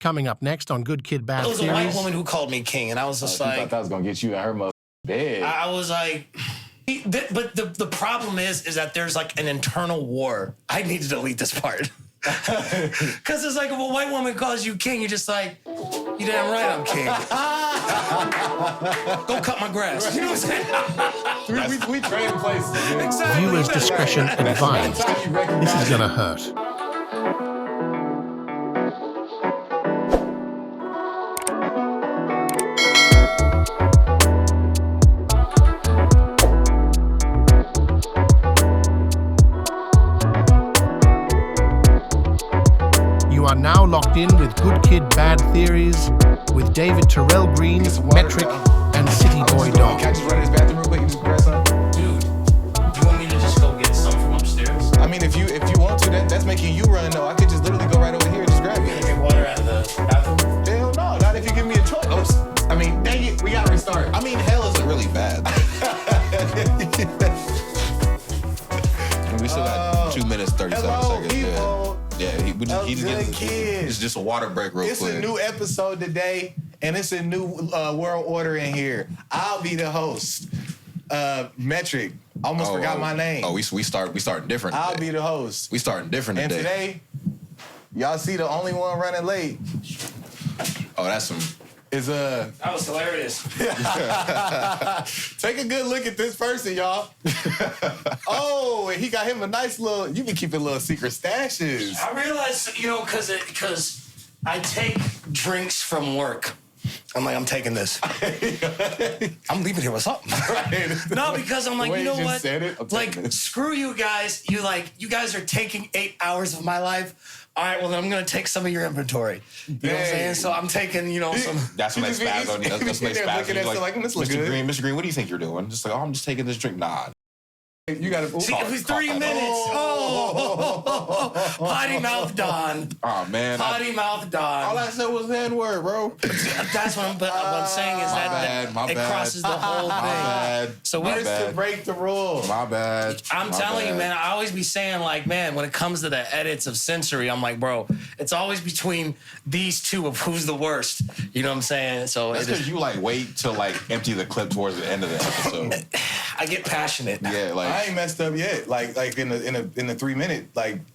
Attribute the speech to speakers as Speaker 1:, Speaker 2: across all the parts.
Speaker 1: Coming up next on Good Kid, Bad Theories.
Speaker 2: It was a white woman who called me king, and I was just like...
Speaker 3: I thought that was going to get you in her bed.
Speaker 2: I was like... But the problem is that there's like an internal war. I need to delete this part. Because it's like if a white woman calls you king, you're just like, you damn right I'm king. Go cut my grass. You know what I'm
Speaker 3: saying? we trade places.
Speaker 2: Exactly.
Speaker 1: Viewers' discretion advised. This is going to hurt. You are now locked in with Good Kid, Bad Theories with David Terrell Green, Metrick, and Cityy'Boi Don.
Speaker 3: Can I just run to this bathroom real quick and just grab something?
Speaker 2: Dude, you want me to just go get some from upstairs?
Speaker 3: I mean, if you want to, that's making you run, though. I could just literally go right over here and just grab it.
Speaker 2: You gonna get water out of the bathroom?
Speaker 3: Hell no, not if you give me a choice. I mean, dang it, we gotta restart. I mean, hell isn't really bad. We still got 2 minutes, 37 seconds.
Speaker 4: People.
Speaker 3: Yeah, it's just a water break real quick.
Speaker 4: It's a new episode today, and it's a new world order in here. I'll be the host. Metrick. Almost forgot my name.
Speaker 3: Oh, we starting different
Speaker 4: I'll
Speaker 3: today.
Speaker 4: be the host.
Speaker 3: We starting different
Speaker 4: and
Speaker 3: today.
Speaker 4: And today, y'all see the only one running late.
Speaker 3: Oh, that's some...
Speaker 2: That was hilarious.
Speaker 4: Take a good look at this person, y'all. Oh, and he got him a nice little... You been keeping little secret stashes.
Speaker 2: I realized, because I take drinks from work. I'm like, I'm taking this. I'm leaving here with something.
Speaker 4: Right.
Speaker 2: No, because I'm like, you know what?
Speaker 4: Said it,
Speaker 2: like, screw you guys. You guys are taking 8 hours of my life. All right, well, then I'm going to take some of your inventory. You know what I'm saying? So I'm taking, some...
Speaker 3: That's when they spaz on you. That's when they spaz on you. Like,
Speaker 4: Mr.
Speaker 3: Green, what do you think you're doing? Just like, I'm just taking this drink. Nah.
Speaker 4: You got to...
Speaker 2: See, it was 3 minutes. Potty mouth Don.
Speaker 3: Oh, man.
Speaker 2: Potty mouth Don.
Speaker 3: All I said was the N-word, bro.
Speaker 2: That's what I'm saying is that it crosses the whole thing.
Speaker 3: Bad.
Speaker 2: So we
Speaker 4: to break the rule.
Speaker 3: My bad.
Speaker 2: I'm telling you, man, I always be saying, like, man, when it comes to the edits of sensory, I'm like, bro, it's always between these two of who's the worst. You know what I'm saying? So
Speaker 3: that's because you, wait to, empty the clip towards the end of the episode.
Speaker 2: I get passionate.
Speaker 3: Yeah,
Speaker 4: I ain't messed up yet. Like in the 3 minute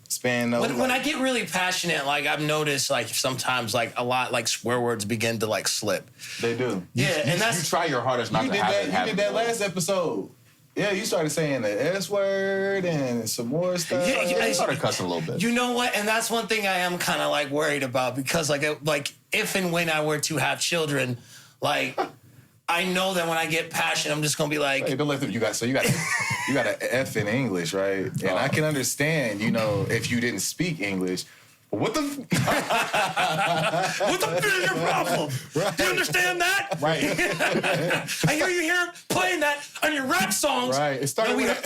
Speaker 4: span.
Speaker 2: When I get really passionate, I've noticed sometimes a lot swear words begin to slip.
Speaker 4: They do.
Speaker 2: Yeah, and that's
Speaker 3: you try your hardest not to have it happen.
Speaker 4: You did that last episode. Yeah, you started saying the S word and some more stuff.
Speaker 2: Yeah,
Speaker 3: you started cussing a little bit.
Speaker 2: You know what? And that's one thing I am kind of worried about because if and when I were to have children, I know that when I get passionate, I'm just gonna be like,
Speaker 4: hey, don't let them. You got an F in English, right? And I can understand, if you didn't speak English. What the?
Speaker 2: What the f is your problem? Right. Do you understand that?
Speaker 4: Right.
Speaker 2: I hear you here playing that on your rap songs.
Speaker 4: Right. It started with an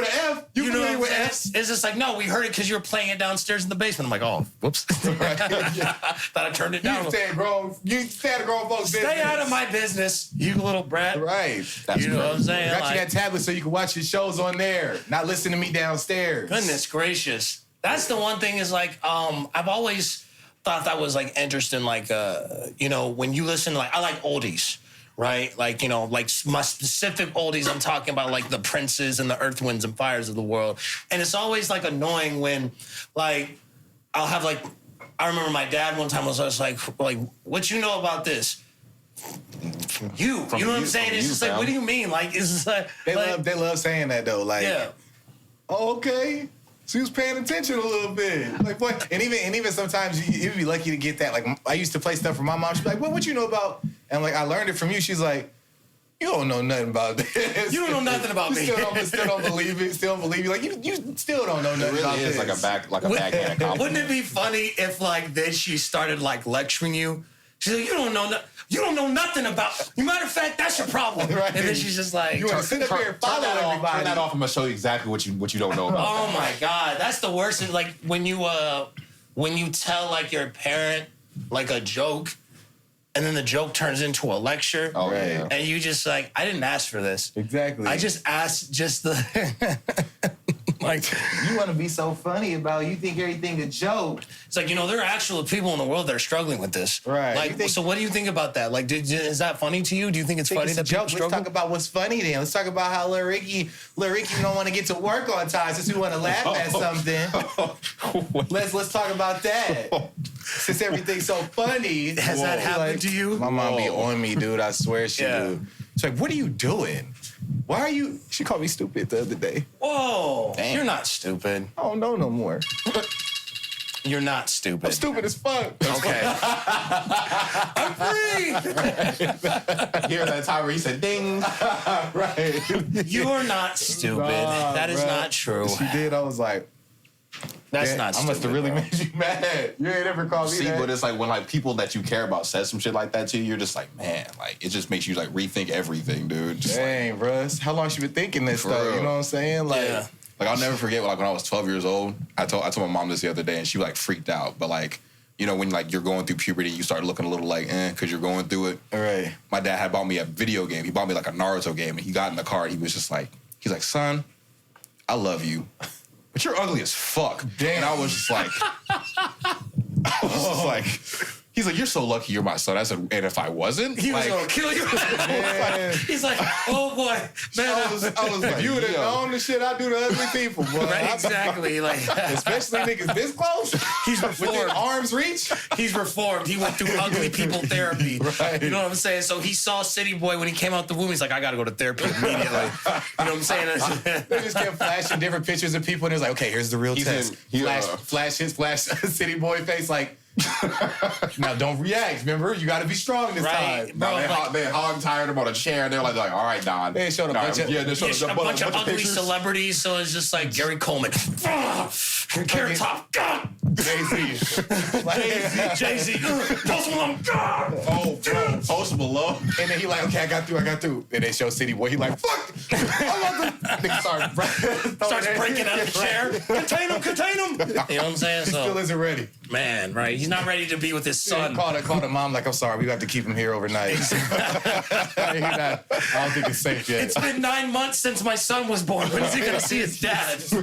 Speaker 4: F.
Speaker 2: You know with F's? It's just no, we heard it because you were playing it downstairs in the basement. I'm like, oh, whoops. Right. Thought I turned it down.
Speaker 4: You stay out of grown folks' business.
Speaker 2: Stay out of my business, you little brat.
Speaker 4: Right.
Speaker 2: That's you know what I'm saying?
Speaker 4: I got you that tablet so you can watch your shows on there, not listen to me downstairs.
Speaker 2: Goodness gracious. That's the one thing is I've always thought that was interesting. When you listen to I like oldies, right? My specific oldies. I'm talking about the Princes and the Earth, Winds and Fires of the world. And it's always annoying when I'll have I remember my dad one time was like, what you know about this? You know what I'm saying? It's just what do you mean? It's just
Speaker 4: they love saying that though.
Speaker 2: Yeah.
Speaker 4: Oh, okay. She was paying attention a little bit. What? And even sometimes you'd be lucky to get that. I used to play stuff for my mom. She'd be like, what you know about? And I learned it from you. She's like, you don't know nothing about this.
Speaker 2: You don't know nothing about me.
Speaker 4: Still don't believe it. Still don't believe you. You still don't know nothing about this.
Speaker 3: It really is a backhand compliment.
Speaker 2: Wouldn't it be funny if then she started lecturing you? She's like, you don't know nothing about. Matter of fact, that's your problem. Right. And then she's just like,
Speaker 4: you want to sit up here and follow everybody.
Speaker 3: Turn that off. I'm gonna show you exactly what you don't know about.
Speaker 2: Oh my God, that's the worst. Is when you tell your parent a joke, and then the joke turns into a lecture.
Speaker 3: Oh yeah.
Speaker 2: And you just I didn't ask for this.
Speaker 4: Exactly.
Speaker 2: I just asked the. Like,
Speaker 4: you want to be so funny about it. You think everything a joke.
Speaker 2: it's like, there are actual people in the world that are struggling with this.
Speaker 4: Right.
Speaker 2: Like, so what do you think about that? Like, is that funny to you? Do you think it's funny
Speaker 4: It's a
Speaker 2: that people
Speaker 4: joke.
Speaker 2: struggle?
Speaker 4: Let's talk about what's funny then. Let's talk about how Lil Ricky don't want to get to work on time since we want to laugh at something. Let's talk about that. Since everything's so funny.
Speaker 2: Has that happened to you?
Speaker 4: My mom be on me, dude. I swear she do. She's like, what are you doing? Why are you... She called me stupid the other day.
Speaker 2: Whoa.
Speaker 4: Damn.
Speaker 2: You're not stupid.
Speaker 4: I don't know no more.
Speaker 2: You're not stupid.
Speaker 4: I'm stupid as fuck.
Speaker 2: Okay. I'm free.
Speaker 3: Hear that time where he said ding.
Speaker 4: Right.
Speaker 2: You're not stupid. That is not true.
Speaker 4: She did. I was like...
Speaker 2: That's
Speaker 4: "Man,
Speaker 2: not
Speaker 4: I
Speaker 2: stupid.
Speaker 4: must have really
Speaker 2: bro.
Speaker 4: made you mad. You ain't ever called me
Speaker 3: See,
Speaker 4: that.
Speaker 3: but it's like when like people that you care about says some shit like that to you, you're just like, man, like it just makes you like rethink everything, dude. Just
Speaker 4: Dang, Russ. How long you been thinking this
Speaker 3: For
Speaker 4: stuff?
Speaker 3: real.
Speaker 4: You know what I'm saying? Like,
Speaker 2: Yeah.
Speaker 3: like I'll never forget like when I was 12 years old, I told my mom this the other day and she like freaked out. But like, when like you're going through puberty, you start looking a little like because you're going through it.
Speaker 4: all right.
Speaker 3: My dad had bought me a video game. He bought me like a Naruto game and he got in the car and he was just like, son, I love you. But you're ugly as fuck.
Speaker 4: Damn.
Speaker 3: And I was just like, he's like, you're so lucky you're my son. I said, and if I wasn't,
Speaker 2: He was
Speaker 3: like,
Speaker 2: going to kill you.
Speaker 4: Man.
Speaker 2: He's like, oh, boy. Man,
Speaker 4: I was like, you would have
Speaker 3: yo.
Speaker 4: known the shit I do to ugly people, boy.
Speaker 2: Right, exactly. Like,
Speaker 4: Especially niggas this close.
Speaker 2: he's
Speaker 4: Within
Speaker 2: reformed.
Speaker 4: arm's reach.
Speaker 2: He's reformed. He went through ugly people therapy.
Speaker 4: Right.
Speaker 2: You know what I'm saying? So he saw Cityy'Boi when he came out the womb. He's like, I got to go to therapy immediately. You know what I'm saying?
Speaker 4: They just kept flashing different pictures of people, and it was like, okay, here's the real
Speaker 3: He's
Speaker 4: test.
Speaker 3: in- he,
Speaker 4: flash Cityy'Boi face, like, now don't react. Remember, you got to be strong this
Speaker 2: Right.
Speaker 4: time.
Speaker 2: Bro,
Speaker 3: they hog tired him on a chair. They're like, all right, Don.
Speaker 4: They showed a bunch of-
Speaker 3: they showed
Speaker 2: a bunch of ugly
Speaker 3: pictures.
Speaker 2: celebrities. So it's just like Gary Coleman. Carrot Top. God.
Speaker 4: Jay-Z. Like,
Speaker 2: Jay-Z. Post Malone. God.
Speaker 3: Oh, bro. Post Malone.
Speaker 4: and then he like, okay, I got through. And they show Cityy'Boi. He like, fuck. Nigga
Speaker 2: Starts breaking out the chair. Contain him. You know what I'm saying?
Speaker 4: Still
Speaker 2: So,
Speaker 4: isn't ready.
Speaker 2: man, right? He's not ready to be with his son.
Speaker 4: Called the mom like, I'm sorry, we have to keep him here overnight. I don't think it's safe yet.
Speaker 2: It's been 9 months since my son was born. When is he gonna see his dad?
Speaker 4: All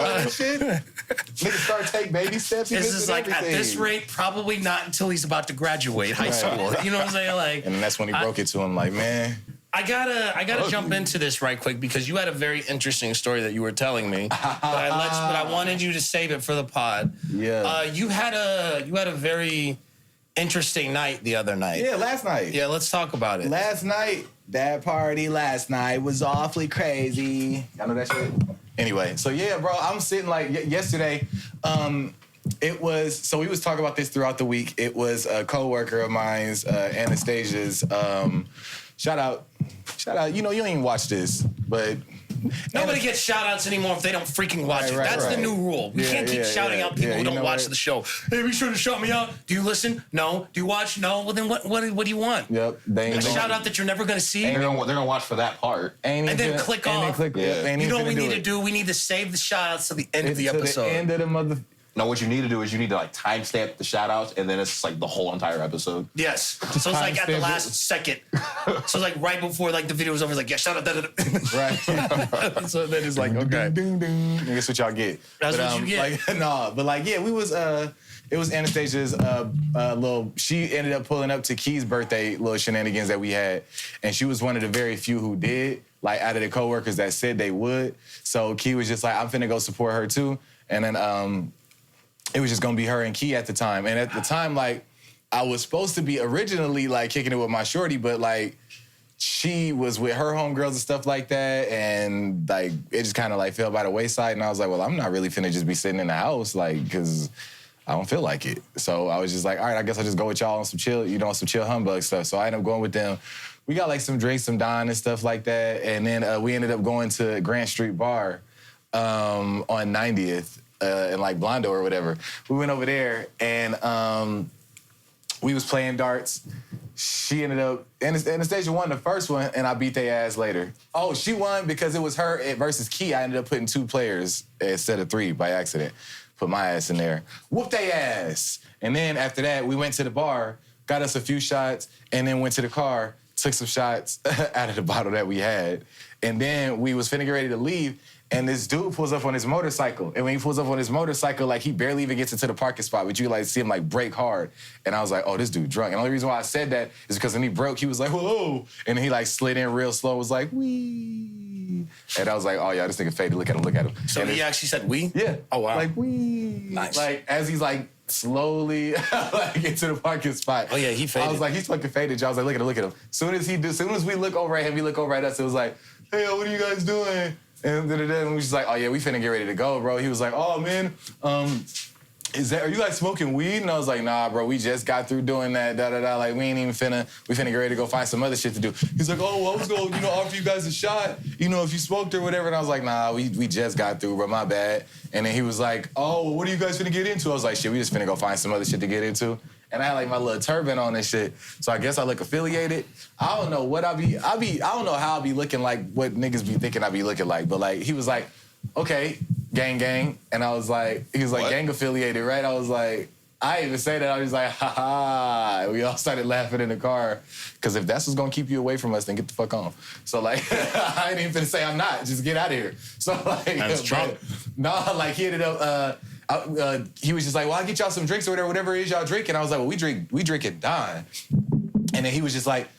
Speaker 4: that shit. Niggas start take baby steps. He
Speaker 2: This
Speaker 4: misses
Speaker 2: is like at
Speaker 4: everything.
Speaker 2: this rate, probably not until he's about to graduate high school. You know what I'm saying? Like,
Speaker 4: And then that's when he broke it to him. Like, man,
Speaker 2: I gotta jump into this right quick because you had a very interesting story that you were telling me, but I wanted you to save it for the pod.
Speaker 4: Yeah.
Speaker 2: You had a very interesting night the other night.
Speaker 4: yeah, last night.
Speaker 2: Yeah, let's talk about it.
Speaker 4: Last night, that party last night was awfully crazy. Y'all know that shit? Anyway, so yeah, bro, I'm sitting like yesterday. It was, so we was talking about this throughout the week. It was a coworker of mine's, Anastasia's. Shout out. You know, you don't even watch this, but
Speaker 2: Nobody gets shout outs anymore if they don't freaking watch it.
Speaker 4: Right,
Speaker 2: That's
Speaker 4: right.
Speaker 2: the new rule. We can't keep shouting out people who
Speaker 4: you
Speaker 2: don't
Speaker 4: know
Speaker 2: watch
Speaker 4: what?
Speaker 2: the show. Hey, be sure to shout me out. Do you listen? No. Do you watch? No. Well, then what do you want?
Speaker 4: Yep. They
Speaker 2: A
Speaker 4: ain't
Speaker 2: shout out that you're never going to see?
Speaker 3: They're gonna watch for that part.
Speaker 4: and
Speaker 2: then click off.
Speaker 3: Yeah.
Speaker 2: You know what we need to do? We need to save the shout outs to the end of the episode.
Speaker 4: To the end of the mother.
Speaker 3: No, what you need to do is you need to like timestamp the shout outs and then it's like the whole entire episode.
Speaker 2: Yes. So it's like at the
Speaker 4: timestamp
Speaker 2: last
Speaker 4: it.
Speaker 2: second. So it's like right before like the video was over. It's like, yeah, shout out. Da, da, da.
Speaker 4: Right.
Speaker 2: So then it's like, okay.
Speaker 4: Ding, ding, ding. And that's what y'all get.
Speaker 2: That's
Speaker 4: But,
Speaker 2: what you get.
Speaker 4: Like, no, but like, yeah, we was, it was Anastasia's she ended up pulling up to Key's birthday little shenanigans that we had. And she was one of the very few who did, like out of the coworkers that said they would. So Key was just like, I'm finna go support her too. And then it was just gonna be her and Key at the time. And at the time, like, I was supposed to be originally like kicking it with my shorty, but like, she was with her homegirls and stuff like that, and like it just kind of like fell by the wayside. And I was like, well, I'm not really finna just be sitting in the house, like, because I don't feel like it. So I was just like, all right, I guess I'll just go with y'all on some chill, some chill humbug stuff. So I ended up going with them. We got like some drinks, some Don and stuff like that, and then we ended up going to Grant Street Bar on 90th in like Blondo or whatever. We went over there and we was playing darts. She ended up, Anastasia won the first one, and I beat their ass later. Oh, she won because it was her versus Key. I ended up putting 2 players instead of 3 by accident. Put my ass in there. Whooped their ass. And then after that, we went to the bar, got us a few shots, and then went to the car, took some shots out of the bottle that we had, and then we was finna get ready to leave, and this dude pulls up on his motorcycle, and when he pulls up on his motorcycle, like, he barely even gets into the parking spot, but you, like, see him, like, brake hard, and I was like, oh, this dude drunk. And the only reason why I said that is because when he broke, he was like, whoa, and he, like, slid in real slow, was like, wee, and I was like, oh, yeah, this nigga faded, look at him.
Speaker 2: So
Speaker 4: and
Speaker 2: he actually said we?
Speaker 4: Yeah.
Speaker 2: Oh, wow.
Speaker 4: Like, wee.
Speaker 2: Nice.
Speaker 4: Like, as he's, like, slowly like into the parking spot.
Speaker 2: Oh, yeah, he faded.
Speaker 4: I was like, he's fucking faded. I was like, look at him. Soon as we look over at him, he look over at us. It was like, hey, what are you guys doing? And then we was just like, oh yeah, we finna get ready to go, bro. He was like, oh man, are you guys smoking weed? And I was like, nah, bro, we just got through doing that, like, we ain't even we finna get ready to go find some other shit to do. He's like, oh, well, I was gonna, offer you guys a shot, if you smoked or whatever. And I was like, nah, we just got through, bro, my bad. And then he was like, oh, well, what are you guys finna get into? I was like, shit, we just finna go find some other shit to get into. And I had like my little turban on and shit. So I guess I look affiliated. I don't know what I don't know how I be looking like, what niggas be thinking I be looking like. But like, he was like, okay, gang. And I was like, he was like, gang affiliated, right? I was like, I didn't even say that. I was like, ha ha. We all started laughing in the car. Because if that's what's gonna keep you away from us, then get the fuck on. So like, I ain't even finna say I'm not. Just get out of here. So like,
Speaker 2: that's Trump.
Speaker 4: No, like he ended up, he was just like, well, I'll get y'all some drinks or whatever it is y'all drink. And I was like, well, we drink at Don. And then he was just like,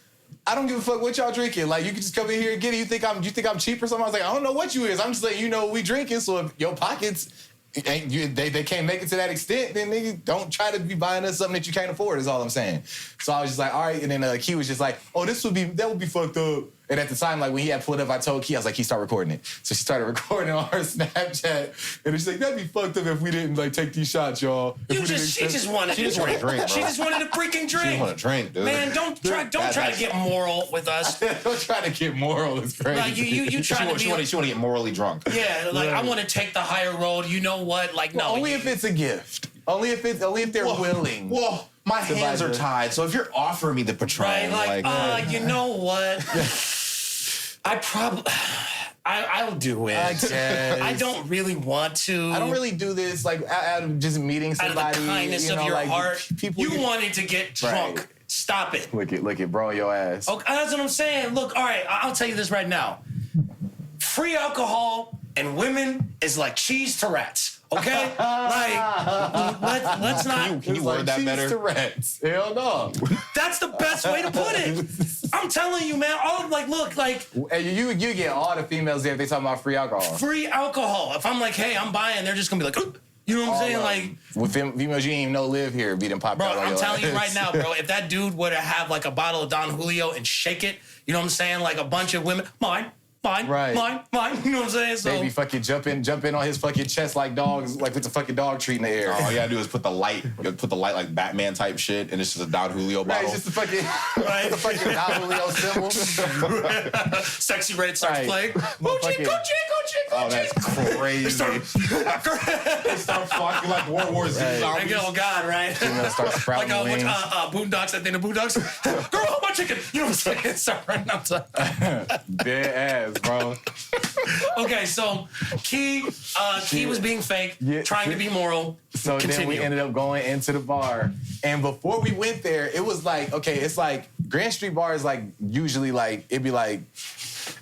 Speaker 4: I don't give a fuck what y'all drinking. Like, you can just come in here and get it. You think I'm cheap or something? I was like, I don't know what you is. I'm just letting you know what we drinking. So if your pockets they can't make it to that extent, then nigga, don't try to be buying us something that you can't afford, is all I'm saying. So I was just like, all right. And then Key was just like, oh, that would be fucked up. And at the time, like, when he had pulled up, I told Key, I was like, Key, start recording it. So she started recording on her Snapchat. And she's like, that'd be fucked up if we didn't, like, take these shots, y'all.
Speaker 2: She just wanted to drink, bro. She just wanted a freaking drink.
Speaker 3: She wanted to drink, dude.
Speaker 2: Man, don't try to get moral with us.
Speaker 4: Don't try to get moral. It's crazy.
Speaker 2: Like, you trying to be...
Speaker 3: She want to get morally drunk.
Speaker 2: Yeah, like, I want to take the higher road. You know what? Like, no.
Speaker 4: Only if it's a gift. Only if they're willing.
Speaker 3: Well, my hands are tied, so if you're offering me the Patron,
Speaker 2: right, you know what? I'll do it.
Speaker 4: I guess.
Speaker 2: I don't really want to.
Speaker 4: I don't really do this like out of just meeting somebody.
Speaker 2: Out of the kindness of your heart. You wanted to get drunk.
Speaker 4: Right.
Speaker 2: Stop it.
Speaker 4: Look it, bro, your ass.
Speaker 2: Okay, that's what I'm saying. Look, all right, I'll tell you this right now. Free alcohol and women is like cheese to rats. Okay? Let's not...
Speaker 3: Can you word that better?
Speaker 4: To rats. Hell no.
Speaker 2: That's the best way to put it. I'm telling you, man.
Speaker 4: And you get all the females there if they talking about free alcohol.
Speaker 2: Free alcohol. If I'm like, hey, I'm buying, they're just gonna be like, oh. You know what I'm saying? Like,
Speaker 4: with females you ain't even know live here, be them popped out.
Speaker 2: Bro, I'm telling you right now, bro. If that dude were to have like a bottle of Don Julio and shake it, you know what I'm saying? Like a bunch of women, mine. Mine. You know what I'm saying? So
Speaker 4: baby fucking jump in on his fucking chest like dogs, like with the fucking dog treat in the air.
Speaker 3: All you gotta do is put the light like Batman type shit, and it's just a Don Julio bottle.
Speaker 4: Right, it's just the fucking Don Julio symbol.
Speaker 2: Sexy Red starts playing. Go chick.
Speaker 3: Oh, that's crazy. They start fucking like World War Z zombies.
Speaker 2: Oh God, right?
Speaker 4: Start sprouting wings.
Speaker 2: Boondocks. At the end of Boondocks. Girl, hold my chicken. You know what I'm saying? Start running outside.
Speaker 4: Dead ass, bro.
Speaker 2: Okay, so Key was being fake, trying to be moral.
Speaker 4: So then we ended up going into the bar. And before we went there, it was like, okay, it's like Grand Street Bar is like usually like, it'd be like,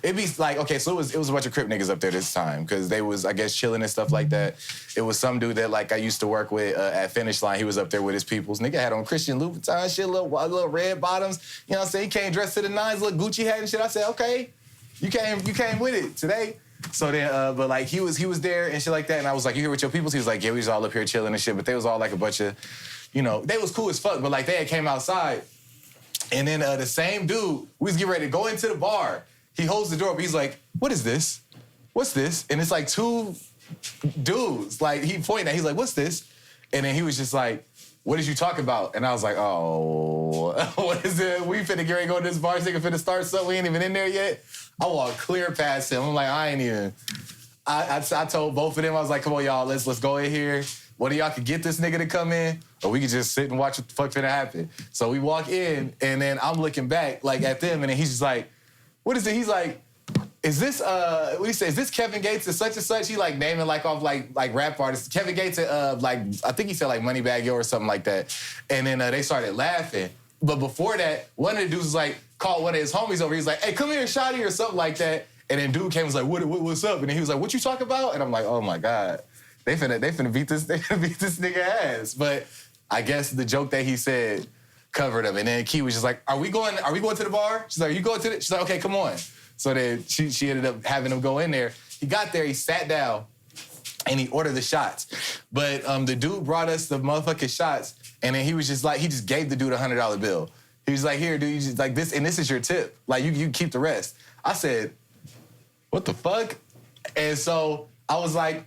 Speaker 4: okay, so it was a bunch of Crip niggas up there this time because they was, I guess, chilling and stuff like that. It was some dude that like I used to work with at Finish Line. He was up there with his peoples. Nigga had on Christian Louboutin shit, little red bottoms. You know what I'm saying? He came dressed to the nines, little Gucci hat and shit. I said, okay, you came with it today. So then, but like he was there and shit like that. And I was like, you here with your peoples? He was like, yeah, we was all up here chilling and shit. But they was all like a bunch of, they was cool as fuck. But like they had came outside. And then the same dude, we was getting ready to go into the bar. He holds the door up. He's like, what is this? What's this? And it's like two dudes. Like, he pointing at, he's like, what's this? And then he was just like, what did you talk about? And I was like, oh, what is it? We finna get ready to go to this bar. Nigga finna start something. We ain't even in there yet. I walked clear past him. I'm like, I ain't even. I told both of them, I was like, come on, y'all, let's go in here. One of y'all could get this nigga to come in, or we could just sit and watch what the fuck finna happen. So we walk in, and then I'm looking back, like, at them, and then he's just like, what is it? He's like, is this, what do you say? Is this Kevin Gates and such and such? He like naming like off like rap artists. Kevin Gates, like, I think he said like Moneybagg Yo or something like that. And then they started laughing. But before that, one of the dudes was like, called one of his homies over. He was like, hey, come here, shawty, or something like that. And then dude came and was like, what's up? And then he was like, what you talking about? And I'm like, oh my God. They finna beat this nigga ass. But I guess the joke that he said covered him. And then Key was just like, are we going to the bar? She's like, are you going to the? She's like, okay, come on. So then she ended up having him go in there. He got there, he sat down, and he ordered the shots. But the dude brought us the motherfucking shots, and then he was just like, he just gave the dude a $100 bill. He was like, here, dude, you just like this, and this is your tip. Like, you keep the rest. I said, what the fuck? And so I was like,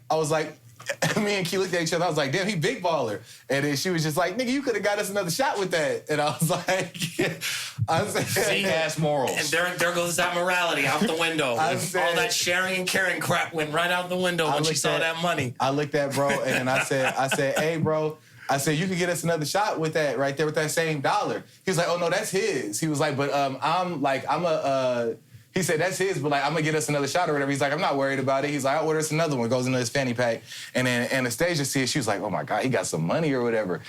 Speaker 4: me and Key looked at each other. I was like, damn, he big baller. And then she was just like, nigga, you could have got us another shot with that. And I was like, I said,
Speaker 3: See, ass morals.
Speaker 2: And there goes that morality out the window. All that sharing and caring crap went right out the window when she saw that money.
Speaker 4: I looked at bro, and then I said, hey, bro, I said, you could get us another shot with that right there with that same dollar. He was like, oh, no, that's his. He was like, but he said, that's his, but like, I'm gonna get us another shot or whatever. He's like, I'm not worried about it. He's like, I'll order us another one. Goes into his fanny pack. And then Anastasia sees, she was like, oh my God, he got some money or whatever.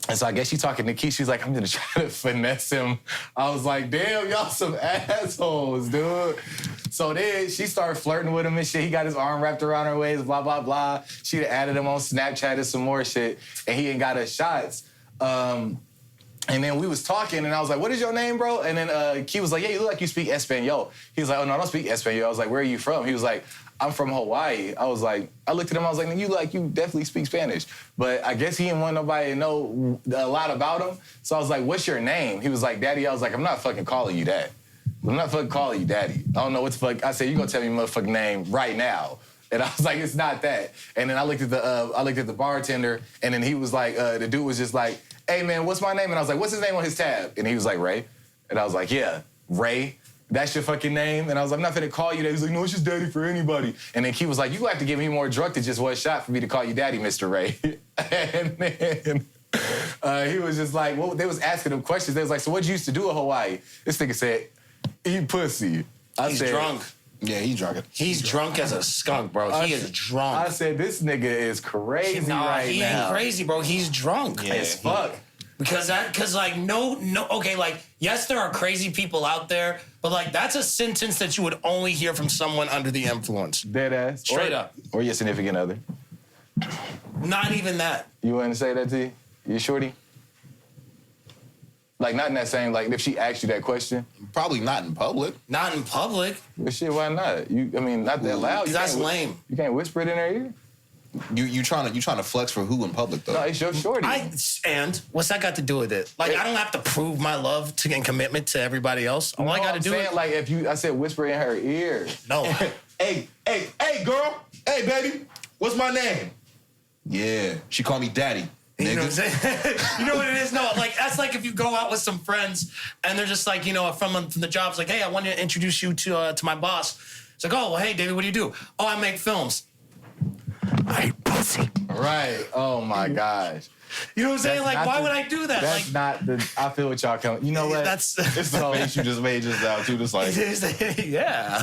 Speaker 4: And so I guess she's talking to Keith. She's like, I'm gonna try to finesse him. I was like, damn, y'all some assholes, dude. So then she started flirting with him and shit. He got his arm wrapped around her waist, blah, blah, blah. She added him on Snapchat and some more shit. And he ain't got us shots. And then we was talking, and I was like, what is your name, bro? And then Key was like, yeah, you look like you speak Espanol. He was like, oh, no, I don't speak Espanol. I was like, where are you from? He was like, I'm from Hawaii. I was like, I looked at him, I was like, you definitely speak Spanish. But I guess he didn't want nobody to know a lot about him. So I was like, what's your name? He was like, Daddy. I was like, I'm not fucking calling you that. I'm not fucking calling you Daddy. I don't know what the fuck. I said, you gonna tell me your motherfucking name right now. And I was like, it's not that. And then I looked at the bartender, and then he was like, the dude was just like, hey, man, what's my name? And I was like, what's his name on his tab? And he was like, Ray. And I was like, yeah, Ray. That's your fucking name? And I was like, I'm not finna call you that. He was like, no, it's just Daddy for anybody. And then Key was like, you have to give me more drug than just one shot for me to call you Daddy, Mr. Ray. And then he was just like, well, they was asking him questions. They was like, so what you used to do in Hawaii? This nigga said, eat pussy.
Speaker 2: He's drunk.
Speaker 3: Yeah, he's drunk.
Speaker 2: He's drunk as a skunk, bro. He is drunk.
Speaker 4: I said, this nigga is crazy right now.
Speaker 2: He ain't crazy, bro. He's drunk
Speaker 4: as fuck.
Speaker 2: Because like, no, okay, like, yes, there are crazy people out there, but like, that's a sentence that you would only hear from someone under the influence.
Speaker 4: Dead ass.
Speaker 2: Straight up.
Speaker 4: Or your significant other.
Speaker 2: Not even that.
Speaker 4: You wouldn't say that to you? You shorty? Like, not in that same, like, if she asked you that question?
Speaker 3: Probably not in public.
Speaker 2: Not in public.
Speaker 4: But shit, why not? Not that loud.
Speaker 2: That's lame.
Speaker 4: You can't whisper it in her ear?
Speaker 3: You trying to flex for who in public, though?
Speaker 4: No, it's your shorty.
Speaker 2: And what's that got to do with it? Like, I don't have to prove my love and commitment to everybody else. All I got to do is...
Speaker 4: like, I said whisper in her ear.
Speaker 2: No.
Speaker 3: Hey, girl. Hey, baby. What's my name? Yeah. She called me Daddy.
Speaker 2: You know what I'm saying? You know what it is? No, like, that's like if you go out with some friends and they're just like, from the job, it's like, hey, I want to introduce you to my boss. It's like, oh, well, hey, David, what do you do? Oh, I make films. I eat pussy.
Speaker 4: Right. Oh, my gosh.
Speaker 2: You know what I'm saying? Like, why would I do that?
Speaker 4: That's not the... I feel what y'all coming... You know what?
Speaker 2: That's...
Speaker 3: It's the face you just made just now, too. Just like...
Speaker 2: Yeah.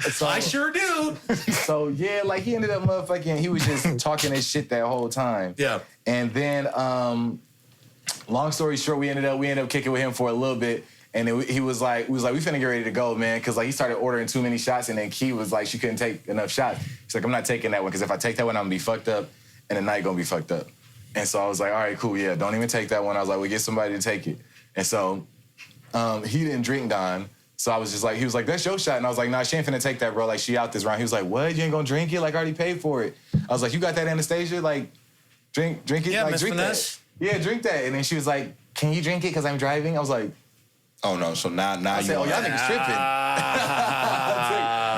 Speaker 2: So, I sure do.
Speaker 4: So, yeah, like, he ended up motherfucking... He was just talking his shit that whole time.
Speaker 2: Yeah.
Speaker 4: And then, long story short, we ended up kicking with him for a little bit. And then he was like, we finna get ready to go, man. Because, like, he started ordering too many shots. And then Key was like, she couldn't take enough shots. She's like, I'm not taking that one. Because if I take that one, I'm going to be fucked up. And the night going to be fucked up. And so I was like, all right, cool, yeah, don't even take that one. I was like, we'll get somebody to take it. And so he didn't drink Don. So I was just like, he was like, that's your shot. And I was like, nah, she ain't finna take that, bro. Like, she out this round. He was like, what? You ain't gonna drink it? Like, I already paid for it. I was like, you got that Anastasia? Like, drink it?
Speaker 2: Yeah,
Speaker 4: like,
Speaker 2: Miss
Speaker 4: drink
Speaker 2: Finesse.
Speaker 4: that. Yeah, drink that. And then she was like, can you drink it because I'm driving? I was like,
Speaker 3: oh, no, so now
Speaker 4: I said, oh, y'all niggas tripping.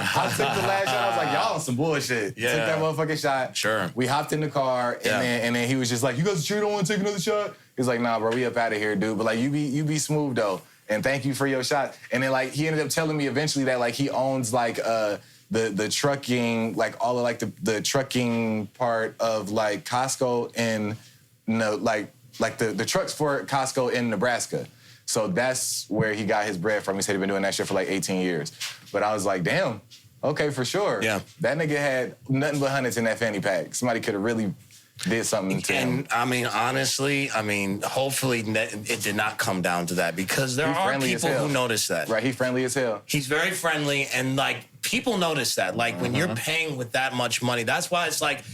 Speaker 4: I took the last shot. I was like, y'all on some bullshit.
Speaker 2: Yeah.
Speaker 4: Took that motherfucking shot.
Speaker 2: Sure.
Speaker 4: We hopped in the car, and then he was just like, you guys sure don't want to take another shot? He was like, nah, bro, we up out of here, dude. But, like, you be smooth, though. And thank you for your shot. And then, like, he ended up telling me eventually that, like, he owns, like, the trucking, like, all of, like, the trucking part of, like, Costco and, the trucks for Costco in Nebraska. So that's where he got his bread from. He said he'd been doing that shit for, like, 18 years. But I was like, damn. Okay, for sure.
Speaker 2: Yeah.
Speaker 4: That nigga had nothing but hundreds in that fanny pack. Somebody could have really did something to him.
Speaker 2: And I mean, honestly, hopefully it did not come down to that because there are people who notice that.
Speaker 4: Right, he's friendly as hell.
Speaker 2: He's very friendly, and like people notice that. Like when you're paying with that much money, that's why it's like,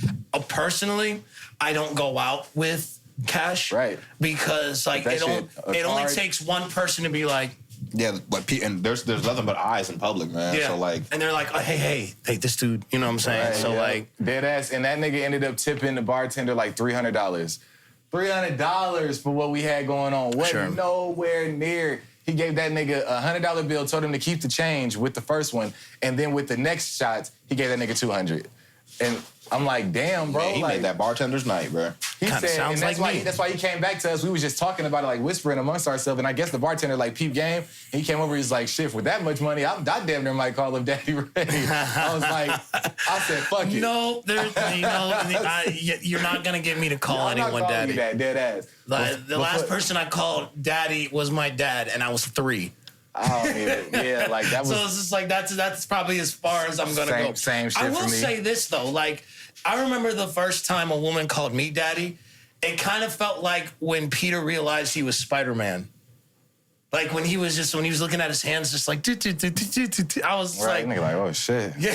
Speaker 2: personally, I don't go out with cash,
Speaker 4: right?
Speaker 2: Because like it only takes one person to be like,
Speaker 3: yeah, like and there's nothing but eyes in public, man.
Speaker 2: Yeah.
Speaker 3: So like,
Speaker 2: and they're like, oh, hey, this dude, you know what I'm saying?
Speaker 4: Right,
Speaker 2: so like,
Speaker 4: dead ass, and that nigga ended up tipping the bartender like $300. $300 for what we had going on. Wasn't nowhere near. He gave that nigga a $100 bill, told him to keep the change with the first one, and then with the next shots, he gave that nigga $200. And I'm like, damn, bro.
Speaker 3: Man, he made that bartender's night, bro.
Speaker 4: He said, and that's why he came back to us. We was just talking about it, like whispering amongst ourselves. And I guess the bartender like peep game. And he came over. He's like, shit, with that much money, I damn near might call him Daddy Ray. I was like, I said, fuck it.
Speaker 2: No, you're not gonna get me to call anyone Daddy.
Speaker 4: That dead ass.
Speaker 2: The last person I called Daddy was my dad, and I was 3.
Speaker 4: Oh yeah, like that was.
Speaker 2: So it's just like that's probably as far as I'm gonna go.
Speaker 4: Same shit for me.
Speaker 2: I will say this though, like I remember the first time a woman called me daddy. It kind of felt like when Peter realized he was Spider-Man. Like when he was looking at his hands, just like I was
Speaker 4: right, like, oh shit.
Speaker 2: Yeah,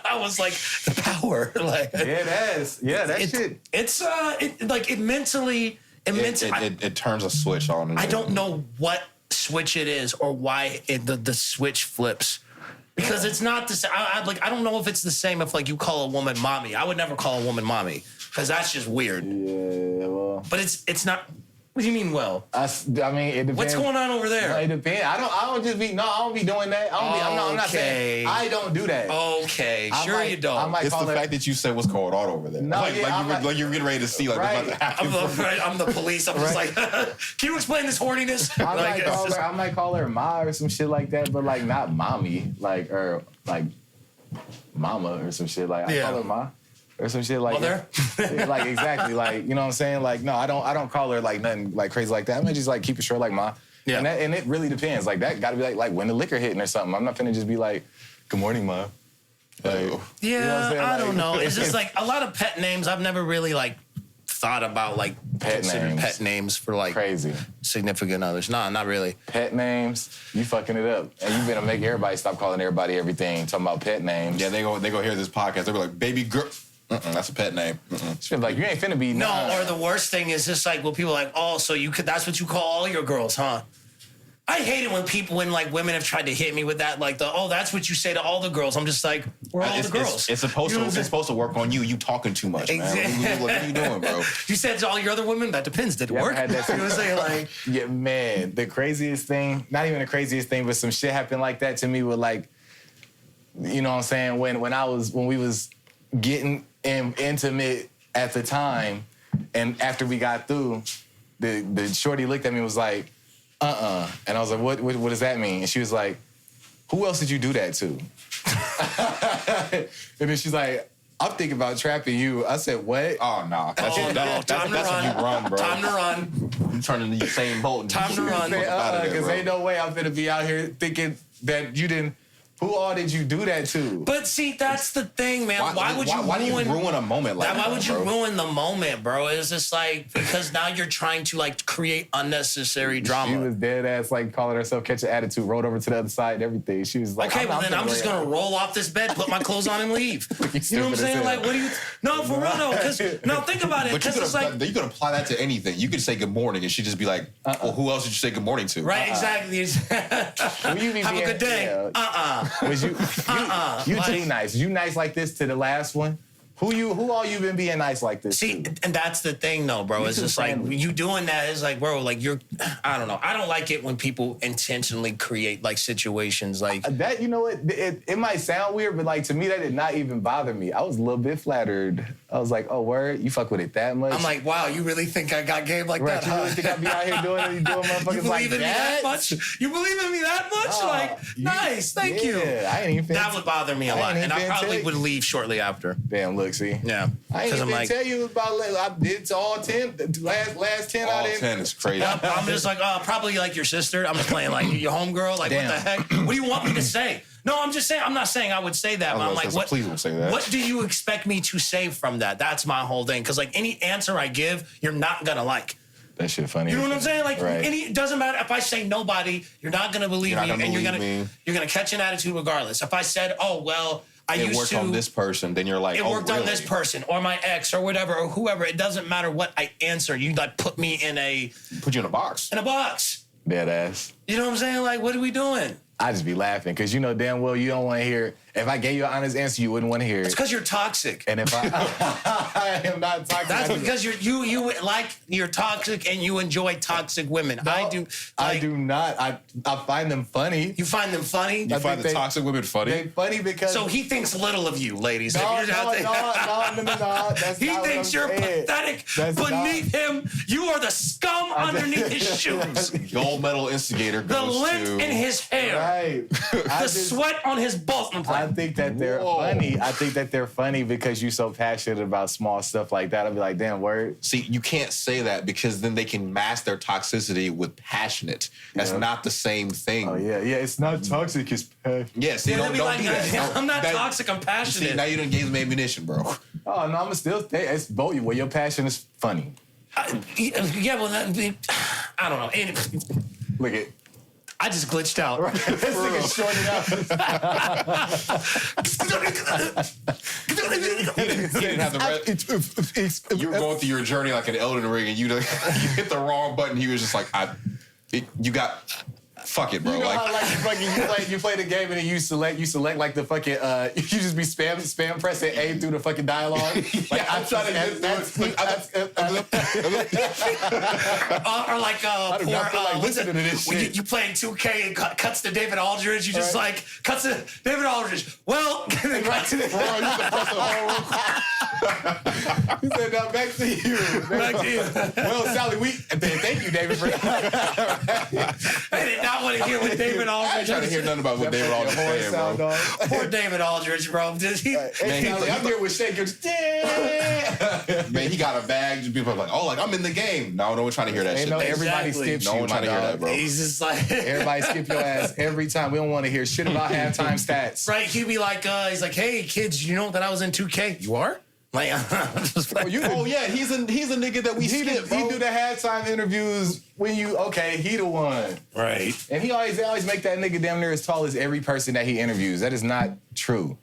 Speaker 2: I was like the power. Like
Speaker 4: that shit.
Speaker 2: It's it mentally.
Speaker 3: It turns a switch on.
Speaker 2: I don't know what switch it is or why the switch flips because it's not the same. I don't know if it's the same if like you call a woman mommy. I would never call a woman mommy because that's just weird.
Speaker 4: Yeah, well,
Speaker 2: but it's not. What do you mean? Well,
Speaker 4: I mean, it depends.
Speaker 2: What's going on over there?
Speaker 4: It depends. I don't be doing that. I'm not saying I don't do that.
Speaker 2: Okay, sure you don't.
Speaker 3: It's the fact that you said what's going on over there.
Speaker 4: No,
Speaker 3: like you're getting ready to see like
Speaker 4: right.
Speaker 3: what's about to happen.
Speaker 2: I'm the police. I'm just like, can you explain this horniness?
Speaker 4: I might call her Ma or some shit like that, but like not mommy, like or like mama or some shit like. I call her Ma. Or some shit like that. Like exactly, like you know what I'm saying. Like no, I don't call her like nothing like crazy like that. I'm gonna just like keep it short like Ma. Yeah. And it really depends. Like that got to be like when the liquor hitting or something. I'm not finna just be like, good morning, Ma. Like,
Speaker 2: yeah, you know I don't know. It's just like a lot of pet names. I've never really like thought about like pet names for like
Speaker 4: crazy
Speaker 2: significant others. Nah, not really.
Speaker 4: Pet names, you fucking it up, and you better make everybody stop calling everybody everything. Talking about pet names.
Speaker 3: Yeah, they go hear this podcast. They be like, baby girl. That's a pet name.
Speaker 4: She's like, you ain't finna be.
Speaker 2: No, or the worst thing is just like, well, people are like, oh, so that's what you call all your girls, huh? I hate it when like women have tried to hit me with that, like that's what you say to all the girls. I'm just like, we're all the girls.
Speaker 3: It's supposed to work on you. You talking too much, man. What are you doing, bro?
Speaker 2: You said to all your other women? That depends. Did it work? You would say like,
Speaker 4: yeah, man. The craziest thing, not even the craziest thing, but some shit happened like that to me with like, you know what I'm saying? When we was getting intimate at the time, and after we got through, the shorty looked at me and was like, and I was like, what does that mean? And she was like, who else did you do that to? And then she's like, I'm thinking about trapping you. I said, what?
Speaker 3: Oh, no. That's when you run, bro.
Speaker 2: Time to run.
Speaker 3: You turn into Usain Bolt.
Speaker 2: Time to run.
Speaker 4: Because ain't no way I'm finna be out here thinking that you didn't. Who all did you do that to?
Speaker 2: But see, that's the thing, man. Why would you
Speaker 3: ruin a moment like that?
Speaker 2: Why would you
Speaker 3: bro?
Speaker 2: ruin the moment, bro? It's just like, because now you're trying to like create unnecessary drama.
Speaker 4: She was dead ass like calling herself Catch an Attitude, rolled over to the other side and everything. She was like,
Speaker 2: okay, well then I'm just gonna roll off this bed, put my clothes on and leave. You know what I'm saying? Like, what do you? No, for real though. Because no, think about it.
Speaker 3: But you could apply that to anything. You could say good morning, and she'd just be like, well, who else did you say good morning to?
Speaker 2: Right, exactly. Have a good day.
Speaker 4: Was you? You too nice. You nice like this to the last one? Who all you been being nice like this
Speaker 2: See,
Speaker 4: to?
Speaker 2: And that's the thing though, bro. It's just like you doing that is like, bro, like I don't know. I don't like it when people intentionally create like situations like
Speaker 4: that. You know what? It might sound weird, but like to me, that did not even bother me. I was a little bit flattered. I was like, oh, word? You fuck with it that much?
Speaker 2: I'm like, wow, you really think I got game like that?
Speaker 4: You really think I be out here doing motherfuckers like that? You believe in me that much?
Speaker 2: You believe in me that much? Nice, thank you.
Speaker 4: I ain't even.
Speaker 2: That would bother me a lot, and I probably would leave shortly after.
Speaker 4: Damn, look. look, see?
Speaker 2: Yeah.
Speaker 4: I ain't even tell you about, I did all 10, last 10
Speaker 3: All
Speaker 4: I did.
Speaker 3: 10 is crazy.
Speaker 2: I'm just like, probably like your sister. I'm just playing like your homegirl. Like,
Speaker 4: Damn.
Speaker 2: what the heck? What do you want me to say? No, I'm just saying, I'm not saying I would say that, but I'm like, what?
Speaker 3: Please don't say that.
Speaker 2: What do you expect me to say from that? That's my whole thing. Because like any answer I give, you're not gonna like.
Speaker 4: That shit funny.
Speaker 2: You know what I'm saying? Like,
Speaker 4: Right.
Speaker 2: it doesn't matter if I say nobody, you're not gonna believe me, and you're gonna catch an attitude regardless. If I said, oh well,
Speaker 3: It worked on this person, then you're like,
Speaker 2: it worked on this
Speaker 3: really?
Speaker 2: person or my ex or whatever or whoever. It doesn't matter what I answer. You like put me in a
Speaker 3: Put you in a box.
Speaker 2: box.
Speaker 4: Dead ass.
Speaker 2: You know what I'm saying? Like, what are we doing?
Speaker 4: I just be laughing because you know damn well you don't want to hear. If I gave you an honest answer, you wouldn't want to hear
Speaker 2: It's
Speaker 4: it.
Speaker 2: because you're toxic.
Speaker 4: And if I am not toxic,
Speaker 2: That's because you're toxic and you enjoy toxic women.
Speaker 4: No,
Speaker 2: I
Speaker 4: I do not. I find them funny.
Speaker 2: You find them funny?
Speaker 3: You find the toxic women funny?
Speaker 4: They funny because
Speaker 2: So he thinks little of you, ladies.
Speaker 4: no.
Speaker 2: If you're
Speaker 4: That's
Speaker 2: He
Speaker 4: not
Speaker 2: thinks
Speaker 4: what
Speaker 2: you're
Speaker 4: I'm saying.
Speaker 2: pathetic.
Speaker 4: That's
Speaker 2: Beneath him, you are the scum underneath his shoes.
Speaker 3: Gold medal instigator
Speaker 2: The
Speaker 3: goes
Speaker 2: lint
Speaker 3: to...
Speaker 2: in his hair.
Speaker 4: Right.
Speaker 2: The sweat on his balls.
Speaker 4: I think that they're
Speaker 3: Whoa.
Speaker 4: funny. I think that they're funny because you're so passionate about small stuff like that. I'll be like, damn, word.
Speaker 3: See, you can't say that because then they can mask their toxicity with passionate. That's
Speaker 4: Yeah.
Speaker 3: not the same thing.
Speaker 4: Oh yeah, yeah. It's not toxic. It's passionate.
Speaker 3: Yeah, see,
Speaker 2: They'll
Speaker 3: don't
Speaker 2: be
Speaker 3: do
Speaker 2: like,
Speaker 3: that.
Speaker 2: I'm not
Speaker 3: That-
Speaker 2: toxic, I'm passionate.
Speaker 3: See, now you done gave them ammunition, bro.
Speaker 4: Oh no, I'm still. It's both. Well, your passion is funny.
Speaker 2: Yeah, well, I don't know.
Speaker 4: Look at.
Speaker 2: I just glitched out.
Speaker 4: Right. This nigga shorted
Speaker 3: You didn't have the
Speaker 4: out.
Speaker 3: You were going through your journey like an Elden Ring, and you hit the wrong button. He was just like, you got, fuck it, bro.
Speaker 4: You know
Speaker 3: like,
Speaker 4: how like you play the game and then you select like the fucking you just be spam pressing A through the fucking dialogue. Like I'm trying to get
Speaker 2: Or like
Speaker 4: do not feel like listening to this
Speaker 2: when
Speaker 4: shit.
Speaker 2: you playing 2K and cuts to David Aldridge, you just
Speaker 4: Right.
Speaker 2: like cuts to David Aldridge. Well, right to
Speaker 4: He said, now back to you.
Speaker 2: Back to you.
Speaker 4: Well, Sally, thank you, David, for that.
Speaker 2: I did not want to hear what David
Speaker 3: I ain't
Speaker 2: Aldridge.
Speaker 3: trying to hear nothing about what David Aldridge
Speaker 4: Horn
Speaker 3: saying,
Speaker 4: sound,
Speaker 3: bro.
Speaker 4: dog.
Speaker 2: Poor David Aldridge, bro.
Speaker 4: Hey, Sally, I'm here with Shake. You're just,
Speaker 3: Man, he got a bag. Just people are like, oh, like I'm in the game. No one's trying to hear that
Speaker 4: Ain't
Speaker 3: shit.
Speaker 4: no
Speaker 3: man.
Speaker 4: everybody
Speaker 2: Exactly.
Speaker 4: skips
Speaker 3: No
Speaker 4: you,
Speaker 3: one
Speaker 4: my
Speaker 3: trying to hear
Speaker 4: dog.
Speaker 3: that, bro.
Speaker 2: He's just like
Speaker 4: Everybody skip your ass every time. We don't want to hear shit about halftime stats.
Speaker 2: right. He'd be like, he's like, hey kids, you know that I was in 2K? You are? Like, just like
Speaker 3: Oh yeah, he's a nigga that we
Speaker 4: He
Speaker 3: skip, bro.
Speaker 4: do the halftime interviews when he the one.
Speaker 2: right.
Speaker 4: And they always make that nigga damn near as tall as every person that he interviews. That is not true.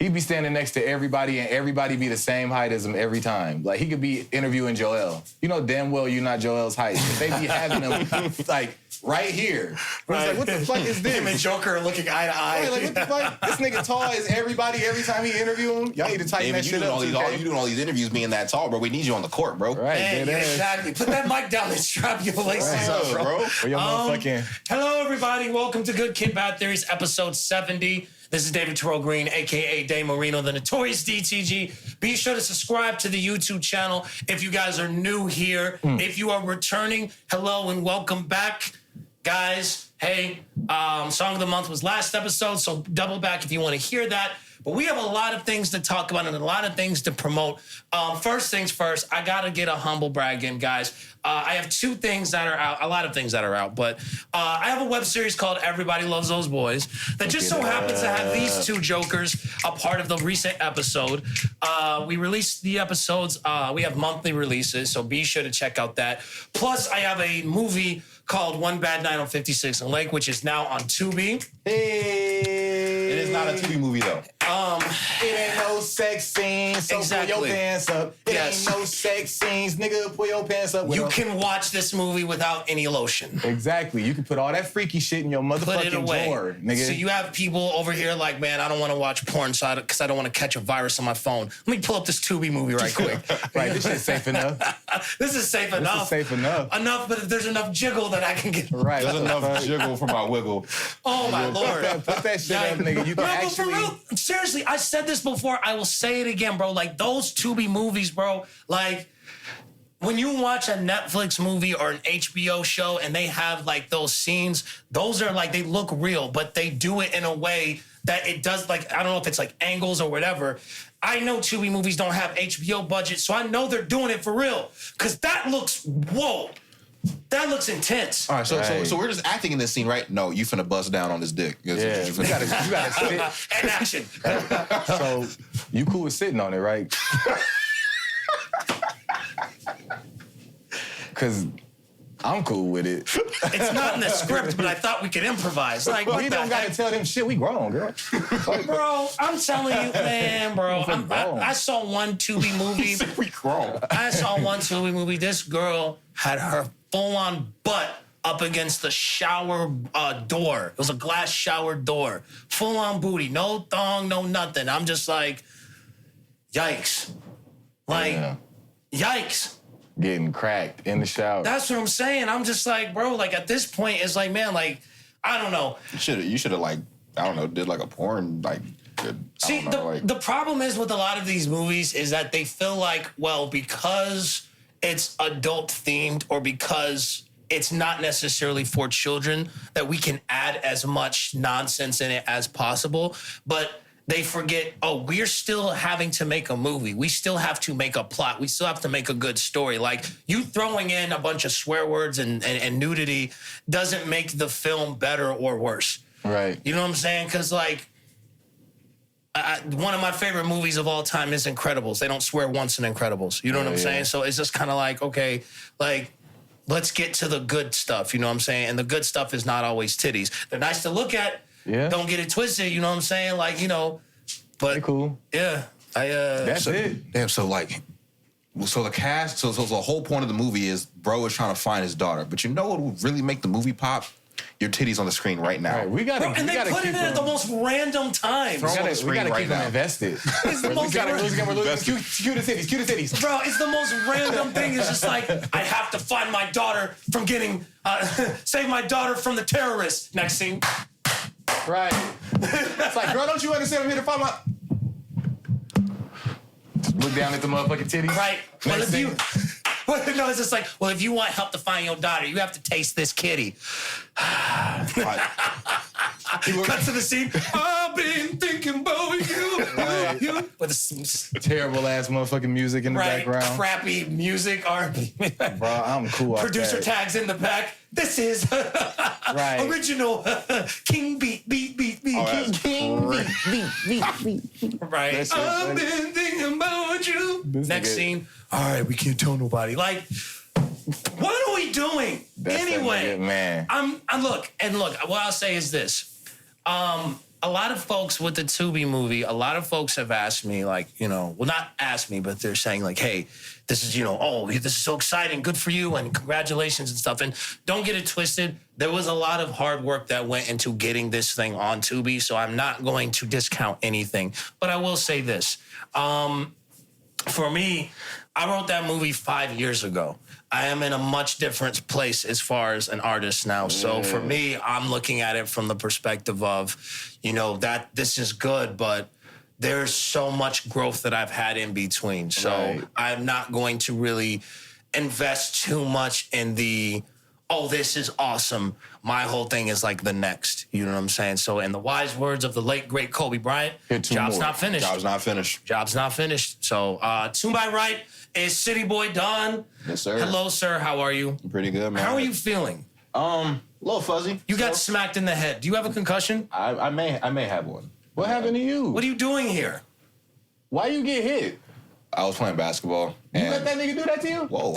Speaker 4: He'd be standing next to everybody and everybody be the same height as him every time. Like, he could be interviewing Joel. You know damn well you're not Joel's height. But they be having him, like, right here. Right. It's like, what the fuck is this?
Speaker 2: Him and Joker are looking eye to eye.
Speaker 4: Right, like, what the fuck? This nigga tall as everybody every time he interview him. Y'all need to tighten
Speaker 3: David,
Speaker 4: that
Speaker 3: you
Speaker 4: shit
Speaker 3: doing
Speaker 4: up,
Speaker 3: all these,
Speaker 4: 2K.
Speaker 3: you doing all these interviews being that tall, bro. We need you on the court, bro.
Speaker 4: Right,
Speaker 2: Hey,
Speaker 4: dead ass.
Speaker 2: exactly. Put that mic down and strap your laces
Speaker 4: Right.
Speaker 2: up, bro.
Speaker 4: Or your motherfucking...
Speaker 2: Hello, everybody. Welcome to Good Kid, Bad Theories, episode 70. This is David Terrell Green, a.k.a. Dave Marino, the notorious DTG. Be sure to subscribe to the YouTube channel if you guys are new here. If you are returning, hello and welcome back. Guys, hey, Song of the Month was last episode, so double back if you want to hear that. But we have a lot of things to talk about and a lot of things to promote. First things first, I got to get a humble brag in, guys. I have two things that are out, a lot of things that are out, but I have a web series called Everybody Loves Those Boys that just so happens to have these two jokers a part of the recent episode. We released the episodes. We have monthly releases, so be sure to check out that. Plus, I have a movie called One Bad Night on 56th and Lake, which is now on Tubi.
Speaker 4: Hey.
Speaker 3: It is not a TV movie, though.
Speaker 4: It ain't no sex scenes, so
Speaker 2: Exactly.
Speaker 4: pull your pants up. It
Speaker 2: Yes.
Speaker 4: ain't no sex scenes, nigga, pull your pants up.
Speaker 2: You can watch this movie without any lotion.
Speaker 4: Exactly. You can put all that freaky shit in your
Speaker 2: Put it
Speaker 4: motherfucking
Speaker 2: away.
Speaker 4: drawer, nigga.
Speaker 2: So you have people over here like, man, I don't want to watch porn because I don't want to catch a virus on my phone. Let me pull up this Tubi movie right quick.
Speaker 4: Right, this shit's safe enough.
Speaker 2: This is safe
Speaker 4: This
Speaker 2: enough.
Speaker 4: is safe enough.
Speaker 2: Enough, but if there's enough jiggle that I can get.
Speaker 4: Right.
Speaker 3: There's enough jiggle for my wiggle.
Speaker 2: Oh my lord.
Speaker 4: Put that shit up, nigga. You can
Speaker 2: No, but for
Speaker 4: actually...
Speaker 2: real, seriously, I said this before. I will say it again, bro. Like those Tubi movies, bro. Like when you watch a Netflix movie or an HBO show and they have like those scenes, those are like, they look real, but they do it in a way that it does, like, I don't know if it's like angles or whatever. I know Tubi movies don't have HBO budget, so I know they're doing it for real. Because that looks, whoa, that looks intense.
Speaker 3: All right, so we're just acting in this scene, right? No, you finna buzz down on this dick.
Speaker 4: Yeah, you gotta sit.
Speaker 2: And action.
Speaker 4: So you cool with sitting on it, right? Because I'm cool with it.
Speaker 2: It's not in the script, but I thought we could improvise. Like, what
Speaker 4: We
Speaker 2: the
Speaker 4: don't gotta
Speaker 2: heck?
Speaker 4: tell them shit. We grown, girl.
Speaker 2: Bro, I'm telling you, man, bro. I saw one Tubi movie.
Speaker 3: We grown.
Speaker 2: I saw one Tubi movie. This girl had her full-on butt up against the shower door. It was a glass shower door. Full-on booty. No thong, no nothing. I'm just like, yikes. Like, yikes.
Speaker 4: Getting cracked in the shower.
Speaker 2: That's what I'm saying. I'm just like, bro, like at this point, it's like, man, like, I don't know.
Speaker 3: You should have like, I don't know, did like a porn like.
Speaker 2: See, the problem is with a lot of these movies is that they feel like, well, because it's adult themed or because it's not necessarily for children, that we can add as much nonsense in it as possible. But they forget, oh, we're still having to make a movie. We still have to make a plot. We still have to make a good story. Like, you throwing in a bunch of swear words and nudity doesn't make the film better or worse.
Speaker 4: Right.
Speaker 2: You know what I'm saying? Because, like, one of my favorite movies of all time is Incredibles. They don't swear once in Incredibles. You know what I'm saying? So it's just kind of like, okay, like, let's get to the good stuff. You know what I'm saying? And the good stuff is not always titties. They're nice to look at.
Speaker 4: Yeah.
Speaker 2: Don't get it twisted, you know what I'm saying? Like, you know, but
Speaker 4: They cool.
Speaker 2: yeah.
Speaker 4: That's it.
Speaker 3: Damn, so like, so the cast, so the whole point of the movie is bro is trying to find his daughter. But you know what would really make the movie pop? Your titties on the screen right now.
Speaker 4: Right, we gotta,
Speaker 2: Bro, and
Speaker 4: we
Speaker 2: they
Speaker 4: gotta
Speaker 2: put
Speaker 4: keep
Speaker 2: it in at the
Speaker 4: them.
Speaker 2: most random times.
Speaker 3: Throw-
Speaker 4: We gotta
Speaker 3: right
Speaker 4: keep them
Speaker 3: now.
Speaker 4: invested.
Speaker 2: It's the most
Speaker 4: We're
Speaker 2: random.
Speaker 4: losing cue the titties.
Speaker 2: Bro, it's the most random thing. It's just like, I have to find my daughter from getting, save my daughter from the terrorists. Next scene.
Speaker 4: Right. It's like, girl, don't you understand? I'm here to find my. Look down at the motherfucking titties.
Speaker 2: Right. Well,
Speaker 4: Next
Speaker 2: if you,
Speaker 4: thing.
Speaker 2: no, it's just like, well, if you want help to find your daughter, you have to taste this kitty. Cut to the scene. I've been thinking about you. With a
Speaker 4: Terrible ass motherfucking music in the background.
Speaker 2: crappy music, R&B.
Speaker 4: Bro, I'm cool off
Speaker 2: Producer
Speaker 4: that.
Speaker 2: tags in the back. This is
Speaker 4: Right.
Speaker 2: original King beat.
Speaker 3: Oh, that's
Speaker 2: King
Speaker 3: great.
Speaker 2: beat. Right.
Speaker 4: That's it.
Speaker 2: I've been thinking about you.
Speaker 4: This
Speaker 2: Next
Speaker 4: nigga-
Speaker 2: scene. All right, we can't tell nobody. Like, what are we doing?
Speaker 4: That's that
Speaker 2: Anyway,
Speaker 4: nigga, man.
Speaker 2: I'm look. What I'll say is this. A lot of folks with the Tubi movie, a lot of folks have asked me, like, you know, well, not asked me, but they're saying, like, hey, this is, you know, oh, this is so exciting, good for you, and congratulations and stuff. And don't get it twisted. There was a lot of hard work that went into getting this thing on Tubi, so I'm not going to discount anything. But I will say this. For me, I wrote that movie 5 years ago. I am in a much different place as far as an artist now. So for me, I'm looking at it from the perspective of, you know, that this is good, but there's so much growth that I've had in between. So
Speaker 4: Right.
Speaker 2: I'm not going to really invest too much in the, oh, this is awesome. My whole thing is like the next. You know what I'm saying? So in the wise words of the late, great Kobe Bryant,
Speaker 4: Hit two
Speaker 2: job's
Speaker 4: more.
Speaker 2: not finished.
Speaker 3: Job's not finished.
Speaker 2: Job's not finished. So to my right is Cityy'Boi Don.
Speaker 3: Yes, sir.
Speaker 2: Hello, sir. How are you?
Speaker 3: Pretty good, man.
Speaker 2: How are you feeling?
Speaker 3: A little fuzzy.
Speaker 2: You got smacked in the head. Do you have a concussion?
Speaker 3: I may have one.
Speaker 4: What happened to you?
Speaker 2: What are you doing here?
Speaker 4: Why you get hit?
Speaker 3: I was playing basketball.
Speaker 4: You
Speaker 3: And
Speaker 4: let that nigga do that to you?
Speaker 3: whoa.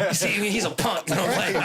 Speaker 2: You see, he's a punk. You know what I'm saying?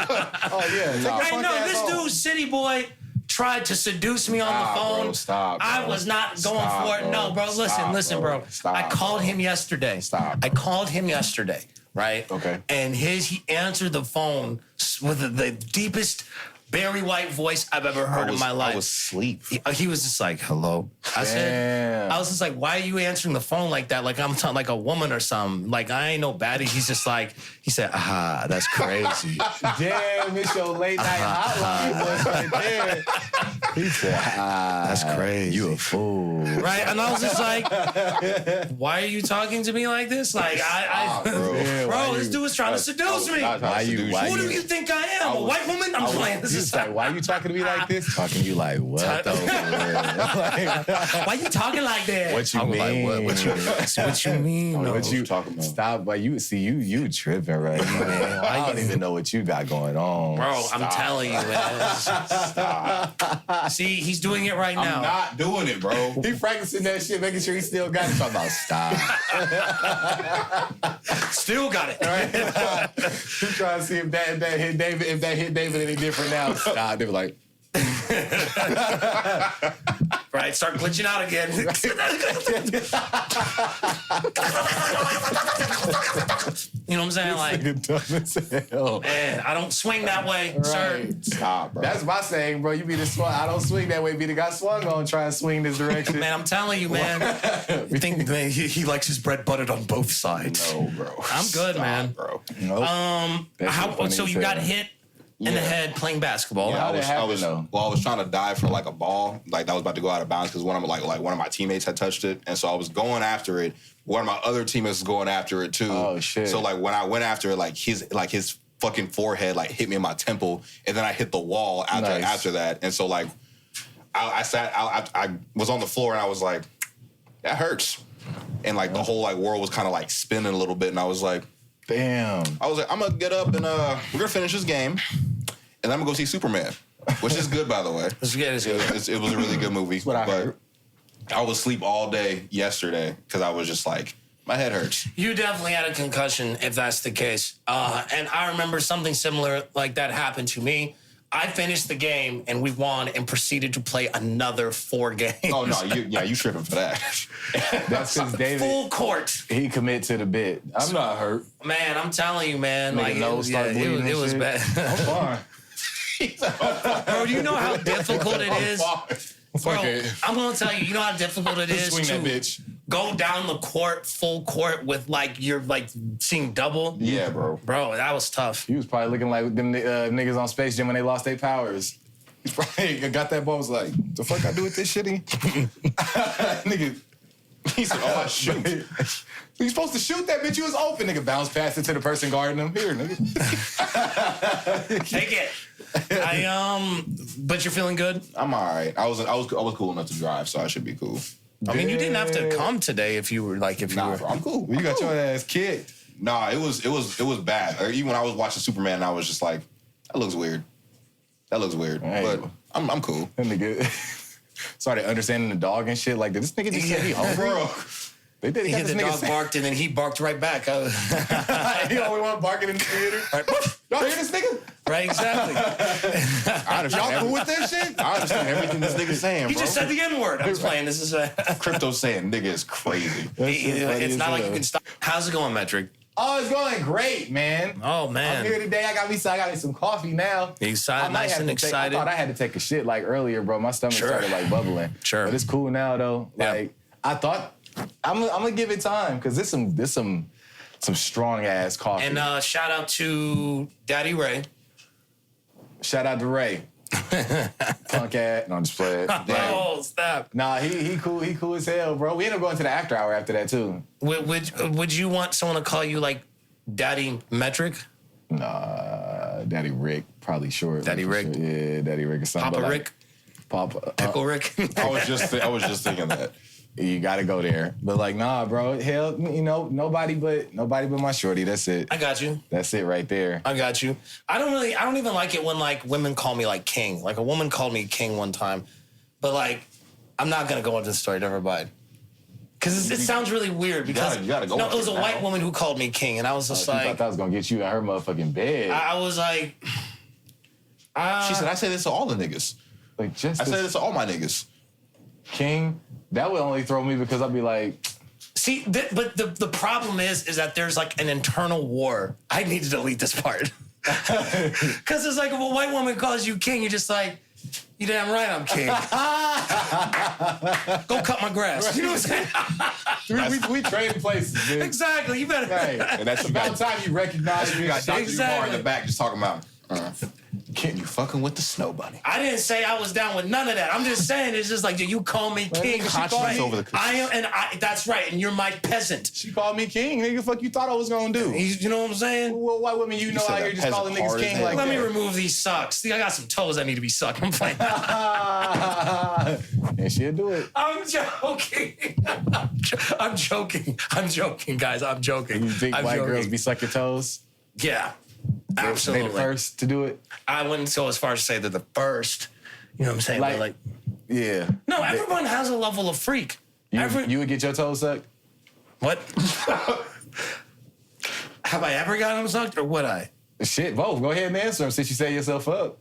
Speaker 4: Oh, yeah. Take your
Speaker 2: Hey,
Speaker 4: punk
Speaker 2: no,
Speaker 4: ass
Speaker 2: this
Speaker 4: home.
Speaker 2: dude, Cityy'Boi, tried to seduce me on the
Speaker 3: Stop,
Speaker 2: phone.
Speaker 3: bro. Stop, bro.
Speaker 2: I was not going
Speaker 3: Stop,
Speaker 2: for it.
Speaker 3: bro.
Speaker 2: No, bro, listen,
Speaker 3: Stop,
Speaker 2: listen,
Speaker 3: bro.
Speaker 2: bro.
Speaker 3: Stop,
Speaker 2: I called
Speaker 3: bro.
Speaker 2: him yesterday.
Speaker 3: Stop,
Speaker 2: I called him yesterday, right?
Speaker 3: Okay.
Speaker 2: And he answered the phone with the deepest Barry White voice I've ever heard in my life.
Speaker 3: I was asleep.
Speaker 2: He was just like, hello. I said,
Speaker 4: Damn.
Speaker 2: I was just like, why are you answering the phone like that? Like I'm like a woman or something. Like I ain't no baddie. He's just like, he said, aha, that's crazy.
Speaker 4: Damn, it's your late night hotline voice right there.
Speaker 5: He said, that's crazy. You a fool.
Speaker 2: Right? And I was just like, why are you talking to me like this? Like, bro, this dude was trying to seduce me. Who do you think I am? A white woman? I'm playing this.
Speaker 5: He's like, why are you talking to me like this? Talking to you like, what the
Speaker 2: Why you talking like that?
Speaker 5: What you mean?
Speaker 2: Like, what you mean?
Speaker 5: What you talking about? Stop, but you tripping right now, man. I don't even know what you got going on.
Speaker 2: Bro, I'm telling you, man. Stop. See, he's doing it right now.
Speaker 3: I'm not doing it, bro.
Speaker 5: He practicing that shit, making sure he still got it. Talking about stop.
Speaker 2: Still got it.
Speaker 5: Right? He trying to see if that hit David any different now. Stop. They were like,
Speaker 2: right, start glitching out again. You know what I'm saying? Like,
Speaker 5: dumb as hell.
Speaker 2: man, I don't swing that way,
Speaker 5: Right.
Speaker 2: sir.
Speaker 3: Stop, bro.
Speaker 5: That's my saying, bro. You be the swung. I don't swing that way. Be the guy swung on, try and swing this direction.
Speaker 2: Man, I'm telling you, man. You think man, he likes his bread buttered on both sides?
Speaker 3: No, bro.
Speaker 2: I'm good, man.
Speaker 3: Bro.
Speaker 5: Nope.
Speaker 2: So you got hit in the head playing basketball?
Speaker 3: Yeah,
Speaker 5: How'd it happen, though?
Speaker 3: I was trying to dive for like a ball, like that was about to go out of bounds because one of my teammates had touched it, and so I was going after it. One of my other teammates was going after it too.
Speaker 5: Oh shit!
Speaker 3: So like when I went after it, like his fucking forehead like hit me in my temple, and then I hit the wall after that, and so like I was on the floor and I was like, that hurts, and like the whole like world was kind of like spinning a little bit, and I was like,
Speaker 5: damn.
Speaker 3: I was like, I'm gonna get up and we're gonna finish this game, and I'm gonna go see Superman, which is good by the way.
Speaker 2: It's good.
Speaker 3: It was a really good movie.
Speaker 5: What I heard.
Speaker 3: I was asleep all day yesterday because I was just like, my head hurts.
Speaker 2: You definitely had a concussion if that's the case. And I remember something similar like that happened to me. I finished the game and we won and proceeded to play another 4 games.
Speaker 3: Oh no, you tripping for that.
Speaker 5: That's because David.
Speaker 2: Full court.
Speaker 5: He commit to the bit. I'm not hurt.
Speaker 2: Man, I'm telling you, man.
Speaker 5: Nigga
Speaker 2: Like,
Speaker 5: nose start bleeding and
Speaker 2: it was
Speaker 5: shit.
Speaker 2: bad.
Speaker 5: I'm fine.
Speaker 2: Bro, do you know how difficult it is? Bro,
Speaker 5: Okay.
Speaker 2: I'm gonna tell you know how difficult it is
Speaker 3: Swing
Speaker 2: to
Speaker 3: that bitch.
Speaker 2: go down the court, full court, with like you're like seeing double.
Speaker 3: Yeah, bro.
Speaker 2: Bro, that was tough.
Speaker 5: He was probably looking like them niggas on Space Jam when they lost their powers. He probably got that ball, was like, the fuck I do with this shitty? Nigga.
Speaker 3: He said, oh, I shoot.
Speaker 5: You supposed to shoot that bitch. You was open, nigga. Bounce past it to the person guarding him. Here, nigga.
Speaker 2: Take it. But you're feeling good?
Speaker 3: I'm all right. I was cool enough to drive, so I should be cool.
Speaker 2: I mean, you didn't have to come today if you were like
Speaker 3: Bro, I'm cool.
Speaker 5: You got your ass kicked.
Speaker 3: Nah, it was bad. Or even when I was watching Superman, I was just like, that looks weird.
Speaker 5: Hey.
Speaker 3: But I'm cool.
Speaker 5: That nigga started understanding the dog and shit. Like, did this nigga just say he hungry?
Speaker 3: Bro.
Speaker 5: They did.
Speaker 2: He
Speaker 5: Got
Speaker 2: hit
Speaker 5: this
Speaker 2: the
Speaker 5: nigga
Speaker 2: dog
Speaker 5: say-
Speaker 2: barked and then he barked right back.
Speaker 5: He only one barking in the theater. Y'all hear this nigga?
Speaker 2: Right, exactly.
Speaker 3: Y'all cool with that shit? I understand everything this nigga's saying,
Speaker 2: He
Speaker 3: bro.
Speaker 2: just said the N-word. I'm just playing. This is
Speaker 3: Crypto saying nigga is crazy.
Speaker 2: it's not like you can stop. How's it going, Metrick?
Speaker 5: Oh, it's going great, man.
Speaker 2: Oh, man.
Speaker 5: I'm here today. I got me some coffee now.
Speaker 2: You excited,
Speaker 5: I might
Speaker 2: nice
Speaker 5: have
Speaker 2: and
Speaker 5: to take-
Speaker 2: excited.
Speaker 5: I thought I had to take a shit like earlier, bro. My stomach
Speaker 2: Sure.
Speaker 5: started like bubbling.
Speaker 2: Sure.
Speaker 5: But it's cool now though.
Speaker 2: Yeah.
Speaker 5: Like I thought I'm gonna give it time because this some strong ass coffee.
Speaker 2: And shout out to Daddy Ray.
Speaker 5: Shout out to Ray. Punk ass. No, I'm just playing.
Speaker 2: Oh, stop.
Speaker 5: Nah, he cool as hell, bro. We ended up going to the after hour after that too.
Speaker 2: Would you want someone to call you like Daddy Metrick?
Speaker 5: Nah, Daddy Rick, probably short.
Speaker 2: Daddy
Speaker 5: like,
Speaker 2: Rick?
Speaker 5: Yeah, Daddy Rick or something.
Speaker 2: Papa
Speaker 5: but,
Speaker 2: Rick?
Speaker 5: Papa.
Speaker 2: Pickle Rick?
Speaker 3: I was just thinking that.
Speaker 5: You gotta go there. But like, nah, bro. Hell, you know, nobody but my shorty. That's it.
Speaker 2: I got you.
Speaker 5: That's it right there.
Speaker 2: I got you. I don't even like it when like women call me like king. Like a woman called me king one time. But like, I'm not gonna go into the story to everybody. Cause it sounds really weird because
Speaker 3: you gotta go
Speaker 2: no,
Speaker 3: into
Speaker 2: it was a
Speaker 3: it
Speaker 2: white
Speaker 3: now.
Speaker 2: woman who called me king and I was just
Speaker 5: She thought
Speaker 2: like,
Speaker 5: that was gonna get you in her motherfucking bed.
Speaker 2: I was like,
Speaker 3: She said, I say this to all the niggas.
Speaker 5: like just
Speaker 3: I say
Speaker 5: this
Speaker 3: this to all my niggas.
Speaker 5: king. That would only throw me because I'd be like,
Speaker 2: see, but the problem is that there's like an internal war. I need to delete this part. Cause it's like if a white woman calls you king, you're just like, you damn right I'm king. Go cut my grass. You know what I'm saying?
Speaker 5: we trade places, dude.
Speaker 2: Exactly. You better.
Speaker 5: Right.
Speaker 3: And that's
Speaker 5: about time you recognize me.
Speaker 3: you got Dr. Umar in the back just talking about.
Speaker 5: King.
Speaker 3: You fucking with the snow bunny.
Speaker 2: I didn't say I was down with none of that. I'm just saying it's just like you call me king.
Speaker 3: Conscience over the
Speaker 2: I am, and that's right. And you're my peasant.
Speaker 5: She called me king. Nigga, fuck you thought I was gonna do?
Speaker 2: You know what I'm saying?
Speaker 5: Well, white women, you know
Speaker 3: said
Speaker 5: out
Speaker 3: that
Speaker 5: here just calling
Speaker 3: peasant
Speaker 5: niggas
Speaker 3: hard as
Speaker 5: king
Speaker 3: hell.
Speaker 5: like
Speaker 2: Let
Speaker 5: that.
Speaker 2: me remove these socks. See, I got some toes that need to be sucked. I'm playing.
Speaker 5: And she'll do it.
Speaker 2: I'm joking. I'm joking. I'm joking, guys. I'm joking.
Speaker 5: You think
Speaker 2: I'm
Speaker 5: white
Speaker 2: joking.
Speaker 5: girls be sucking toes?
Speaker 2: Yeah,
Speaker 5: They
Speaker 2: absolutely.
Speaker 5: the first to do it?
Speaker 2: I wouldn't go as far as to say they're the first. You know what I'm saying? But like
Speaker 5: Yeah.
Speaker 2: no, everyone has a level of freak.
Speaker 5: You would get your toes sucked?
Speaker 2: What? Have I ever gotten them sucked, or would I?
Speaker 5: Shit, both. Go ahead and answer them since you set yourself up.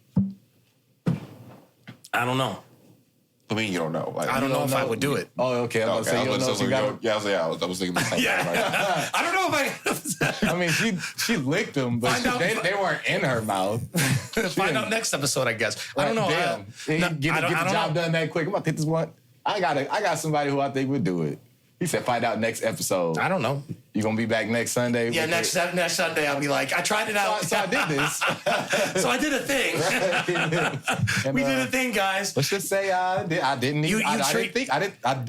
Speaker 2: I don't know.
Speaker 3: I mean, you don't know. Like,
Speaker 2: I don't know if I would do it.
Speaker 5: Oh, okay. I was
Speaker 3: Okay,
Speaker 5: gonna say, you don't know if you got
Speaker 3: yeah, I was thinking the same thing. Right?
Speaker 2: Yeah. I don't know if
Speaker 5: I mean, she licked them, but
Speaker 2: Find out-
Speaker 5: they weren't in her mouth.
Speaker 2: Find out next episode, I guess. I don't know.
Speaker 5: Damn. Get the job done that quick. I'm about to hit this one. I got somebody who I think would do it. He said, find out next episode.
Speaker 2: I don't know.
Speaker 5: You gonna be back next Sunday?
Speaker 2: Yeah, next Sunday I'll be like, I tried it out.
Speaker 5: So I did this.
Speaker 2: So I did a thing.
Speaker 5: And,
Speaker 2: We did a thing, guys.
Speaker 5: Let's just say I didn't need. I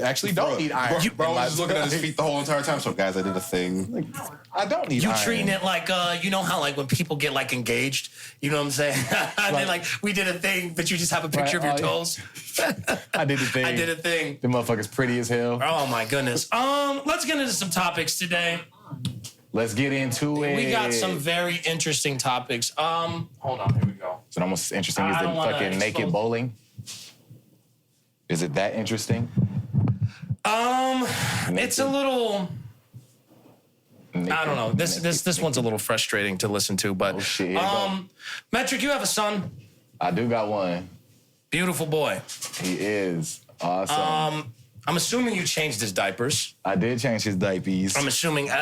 Speaker 5: actually don't need iron.
Speaker 3: Bro was just looking at his feet the whole entire time. So, guys, I did a thing.
Speaker 5: I don't need
Speaker 2: You
Speaker 5: iron.
Speaker 2: treating it like, you know how like when people get like engaged, you know what I'm saying? And then like we did a thing, but you just have a picture of your toes.
Speaker 5: I did the thing.
Speaker 2: I did a thing.
Speaker 5: The motherfucker's pretty as hell.
Speaker 2: Oh my goodness. Let's get into some topics today.
Speaker 5: Let's get into it.
Speaker 2: We got some very interesting topics. Hold on, here we go.
Speaker 5: Is it almost as interesting as
Speaker 2: I
Speaker 5: the
Speaker 2: don't wanna
Speaker 5: fucking naked
Speaker 2: expose-
Speaker 5: bowling? Is it that interesting?
Speaker 2: It's a little. I don't know. This one's a little frustrating to listen to, but
Speaker 5: Oh, shit, here you go.
Speaker 2: Metrick, you have a son.
Speaker 5: I do got one.
Speaker 2: Beautiful boy.
Speaker 5: He is awesome.
Speaker 2: I'm assuming you changed his diapers.
Speaker 5: I did change his diapers.
Speaker 2: I'm assuming your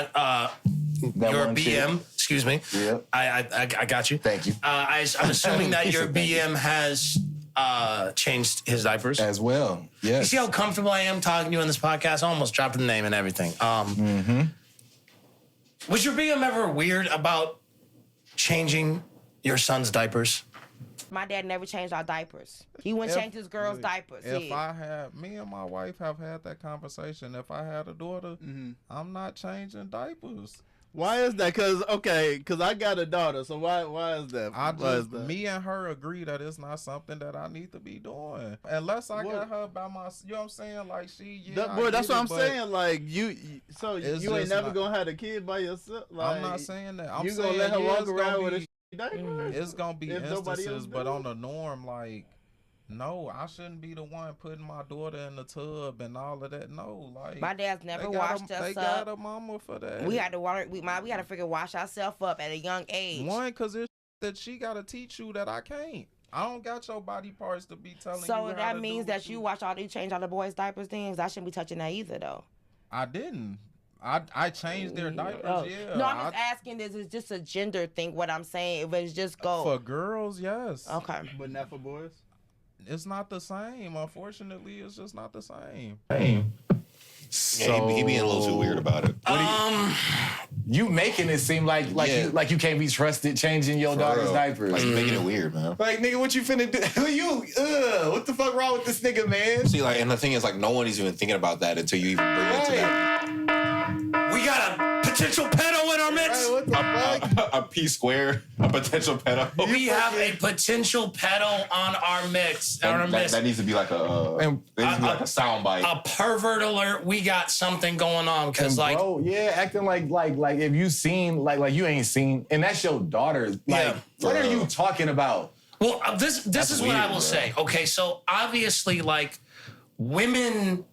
Speaker 5: one chick.
Speaker 2: BM. Excuse me.
Speaker 5: Yep.
Speaker 2: I got you.
Speaker 5: Thank you.
Speaker 2: I'm assuming that
Speaker 5: He
Speaker 2: your
Speaker 5: said thank you.
Speaker 2: BM has changed his diapers.
Speaker 5: As well. Yes.
Speaker 2: You see how comfortable I am talking to you in this podcast? I almost dropped the name and everything. Was your BM ever weird about changing your son's diapers?
Speaker 6: My dad never changed our diapers. He wouldn't change his girl's diapers.
Speaker 7: If
Speaker 6: Yeah.
Speaker 7: I had, me and my wife have had that conversation. If I had a daughter, I'm not changing diapers.
Speaker 8: Why is that? Cause I got a daughter. So why is that?
Speaker 7: I
Speaker 8: Why is
Speaker 7: just,
Speaker 8: that?
Speaker 7: me and her agree that it's not something that I need to be doing. Unless I got her by my, you know what I'm saying? Like
Speaker 8: Boy, that's what I'm
Speaker 7: but
Speaker 8: saying. Like you so
Speaker 7: It's
Speaker 8: you ain't
Speaker 7: just
Speaker 8: never
Speaker 7: not-
Speaker 8: gonna have a kid by yourself. Like,
Speaker 7: I'm not saying that. I'm
Speaker 8: you
Speaker 7: saying
Speaker 8: gonna let her
Speaker 7: yeah,
Speaker 8: walk
Speaker 7: it's
Speaker 8: around
Speaker 7: gonna
Speaker 8: with
Speaker 7: be,
Speaker 8: a diaper?
Speaker 7: it's gonna be
Speaker 8: if nobody else
Speaker 7: instances, but
Speaker 8: do?
Speaker 7: on the norm, like, no, I shouldn't be the one putting my daughter in the tub and all of that. No, like
Speaker 6: My dad's never
Speaker 7: they
Speaker 6: washed
Speaker 7: they
Speaker 6: us
Speaker 7: got
Speaker 6: up.
Speaker 7: a mama for that.
Speaker 6: We had to water. We had to freaking wash ourselves up at a young age.
Speaker 7: One, because it's that she got to teach you that I can't. I don't got your body parts to be telling you
Speaker 6: So
Speaker 7: how
Speaker 6: that
Speaker 7: to
Speaker 6: means
Speaker 7: do
Speaker 6: that you change all the boys' diapers. Things I shouldn't be touching that either, though.
Speaker 7: I didn't. I changed their diapers,
Speaker 6: Oh.
Speaker 7: yeah.
Speaker 6: No, I'm just asking. This is just a gender thing. What I'm saying, if it's just go.
Speaker 7: For girls, yes.
Speaker 6: Okay.
Speaker 8: But not for boys.
Speaker 7: It's not the same. Unfortunately, it's just not the same.
Speaker 3: Yeah, he being a little too weird about it.
Speaker 5: You making it seem like
Speaker 3: Yeah.
Speaker 5: you can't be trusted changing your
Speaker 3: For
Speaker 5: daughter's
Speaker 3: real.
Speaker 5: diapers.
Speaker 3: Like, you're making it weird, man.
Speaker 5: Like, nigga, what you finna do? Who you? What the fuck wrong with this nigga, man?
Speaker 3: See, like, and the thing is, like, no one is even thinking about that until you even bring it to that.
Speaker 2: We got a potential pedo in our midst.
Speaker 5: What the fuck?
Speaker 3: A P square, a potential pedo.
Speaker 2: We have a potential pedo on our mix.
Speaker 3: That needs to be like a soundbite.
Speaker 2: A pervert alert. We got something going on because, like,
Speaker 5: Bro, yeah, acting like if you seen like you ain't seen, and that's your daughter. Like,
Speaker 2: Yeah.
Speaker 5: what are you talking about?
Speaker 2: well, this is what I
Speaker 3: weird,
Speaker 2: will
Speaker 3: bro.
Speaker 2: say. Okay, so obviously, like, women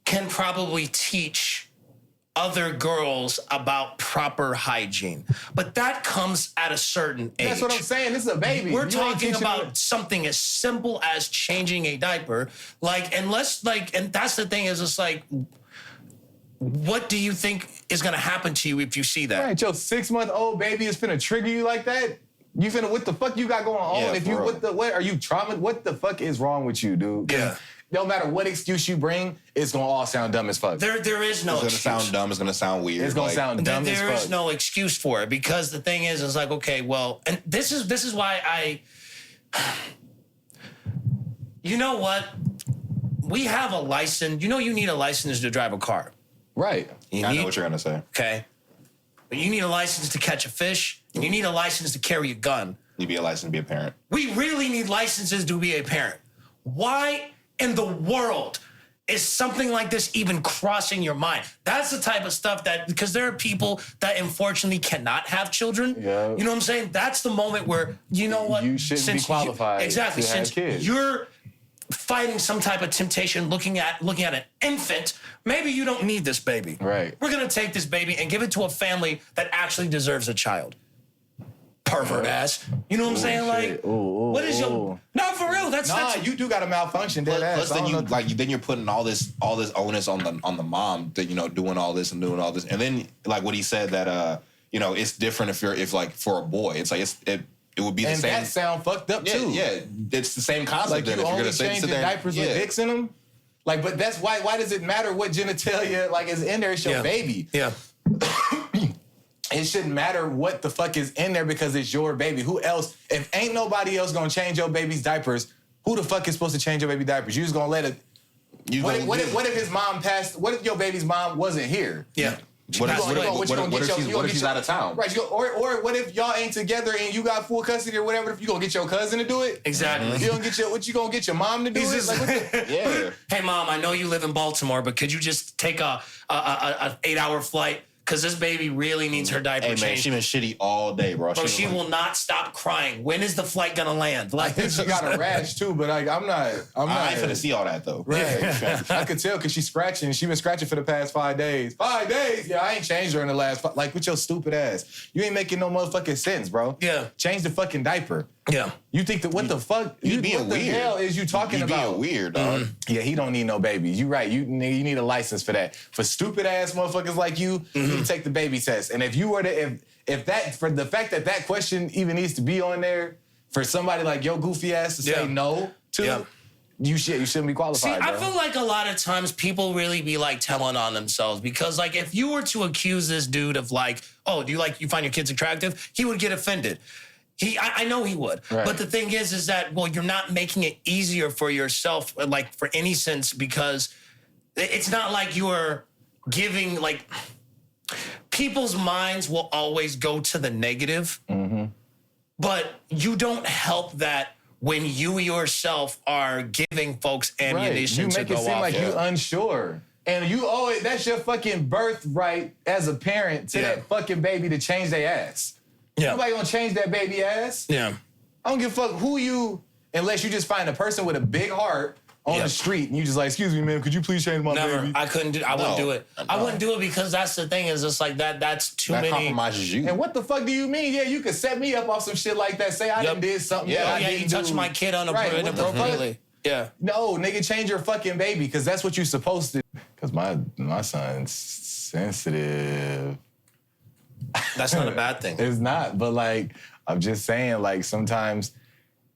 Speaker 2: can probably teach other girls about proper hygiene, but that comes at a certain age.
Speaker 5: That's what I'm saying. This is a baby.
Speaker 2: We're
Speaker 5: You ain't
Speaker 2: talking
Speaker 5: teaching
Speaker 2: about
Speaker 5: her-
Speaker 2: something as simple as changing a diaper. Like, and that's the thing is, it's like, what do you think is going to happen to you if you see that?
Speaker 5: Right, your 6-month-old baby is finna trigger you like that. You finna, what the fuck you got going on?
Speaker 3: Yeah,
Speaker 5: if you,
Speaker 3: bro.
Speaker 5: what are you trauma? What the fuck is wrong with you, dude? 'Cause
Speaker 2: Yeah.
Speaker 5: No matter what excuse you bring, it's gonna all sound dumb as fuck.
Speaker 2: There is no
Speaker 3: It's gonna
Speaker 2: excuse.
Speaker 3: sound dumb. It's gonna sound weird.
Speaker 5: It's gonna
Speaker 3: like,
Speaker 5: sound dumb as
Speaker 2: There
Speaker 5: fuck.
Speaker 2: is no excuse for it because the thing is like, okay, well, and this is why You know what? We have a license. You know you need a license to drive a car.
Speaker 5: Right.
Speaker 3: I know what you're gonna say.
Speaker 2: Okay. But you need a license to catch a fish, and you need a license to carry a gun.
Speaker 3: You be a license to be a parent.
Speaker 2: We really need licenses to be a parent. Why in the world is something like this even crossing your mind? That's the type of stuff that, because there are people that unfortunately cannot have children.
Speaker 5: Yeah.
Speaker 2: You know what I'm saying? That's the moment where, you know what?
Speaker 5: You shouldn't be qualified
Speaker 2: exactly.
Speaker 5: to have
Speaker 2: Since
Speaker 5: kids.
Speaker 2: you're fighting some type of temptation, looking at an infant, maybe you don't need this baby.
Speaker 5: Right.
Speaker 2: We're gonna take this baby and give it to a family that actually deserves a child. Pervert ass. You know what I'm saying? Like, what is your? No, for real. That's
Speaker 4: you do got a malfunction, dead ass.
Speaker 3: Plus, then you're putting all this onus on the mom that, you know, doing all this and doing all this, and then like what he said that you know, it's different if like for a boy, it's like it would be the same.
Speaker 4: And that sound fucked up too.
Speaker 3: Yeah, it's the same concept.
Speaker 4: Like
Speaker 3: then
Speaker 4: you
Speaker 3: if you're
Speaker 4: only
Speaker 3: gonna
Speaker 4: changing diapers with dicks in them. Like, but that's why does it matter what genitalia like is in there? It's your baby.
Speaker 2: Yeah.
Speaker 4: It shouldn't matter what the fuck is in there because it's your baby. Who else? If ain't nobody else gonna change your baby's diapers, who the fuck is supposed to change your baby diapers? You just gonna let it. What if his mom passed? What if your baby's mom wasn't here?
Speaker 2: Yeah.
Speaker 3: What if she's out of town?
Speaker 4: Right. Or what if y'all ain't together and you got full custody or whatever? If you gonna get your cousin to do it?
Speaker 2: Exactly.
Speaker 4: You gonna get your mom to do it? Like, what the,
Speaker 2: Hey, Mom, I know you live in Baltimore, but could you just take a 8-hour flight? Because this baby really needs her diaper
Speaker 3: Hey man,
Speaker 2: changed.
Speaker 3: she been shitty all day, bro.
Speaker 2: Bro, she will not stop crying. When is the flight gonna land? Like,
Speaker 4: she got a rash too, but like I'm not.
Speaker 3: I ain't finna see all that though.
Speaker 4: Right. I could tell because she's scratching. She been scratching for the past 5 days. 5 days? Yeah, I ain't changed her in the last. Like with your stupid ass, you ain't making no motherfucking sense, bro.
Speaker 2: Yeah.
Speaker 4: Change the fucking diaper.
Speaker 2: Yeah.
Speaker 4: You think that what the fuck?
Speaker 3: You being
Speaker 4: what the
Speaker 3: weird.
Speaker 4: hell is you talking about?
Speaker 3: Being weird, dog.
Speaker 4: Yeah, he don't need no babies. You right. You need a license for that. For stupid ass motherfuckers like you, you need to take the baby test. And if you were to, if that, for the fact that that question even needs to be on there, for somebody like your goofy ass to say no to, you shouldn't be qualified.
Speaker 2: See, I
Speaker 4: bro.
Speaker 2: feel like a lot of times people really be like telling on themselves because like if you were to accuse this dude of like, oh, you find your kids attractive? He would get offended. I know he would.
Speaker 4: Right.
Speaker 2: But the thing is that, well, you're not making it easier for yourself, like for any sense, because it's not like you're giving, like, people's minds will always go to the negative, but you don't help that when you yourself are giving folks ammunition to go off.
Speaker 4: You make it seem like you unsure. And you owe it, that's your fucking birthright as a parent to that fucking baby to change their ass.
Speaker 2: Yeah.
Speaker 4: Nobody gonna change that baby ass.
Speaker 2: Yeah.
Speaker 4: I don't give a fuck who you, unless you just find a person with a big heart on the street and you just like, excuse me, man, could you please change my
Speaker 2: Never.
Speaker 4: baby?
Speaker 2: I couldn't do. I wouldn't do it.
Speaker 3: No.
Speaker 2: I wouldn't do it because that's the thing. Is just like that. That's too
Speaker 3: That
Speaker 2: many.
Speaker 3: compromises you.
Speaker 4: And what the fuck do you mean? Yeah, you could set me up off some shit like that. Say I done did something.
Speaker 3: Yeah.
Speaker 4: that I
Speaker 2: Yeah,
Speaker 4: didn't
Speaker 2: you touched
Speaker 4: do.
Speaker 2: my kid on a
Speaker 4: Right, what the fuck?
Speaker 2: inappropriately. Yeah.
Speaker 4: No, nigga, change your fucking baby because that's what you're supposed to. Because my son's sensitive.
Speaker 2: That's not a bad thing.
Speaker 4: It's not, but like I'm just saying, like sometimes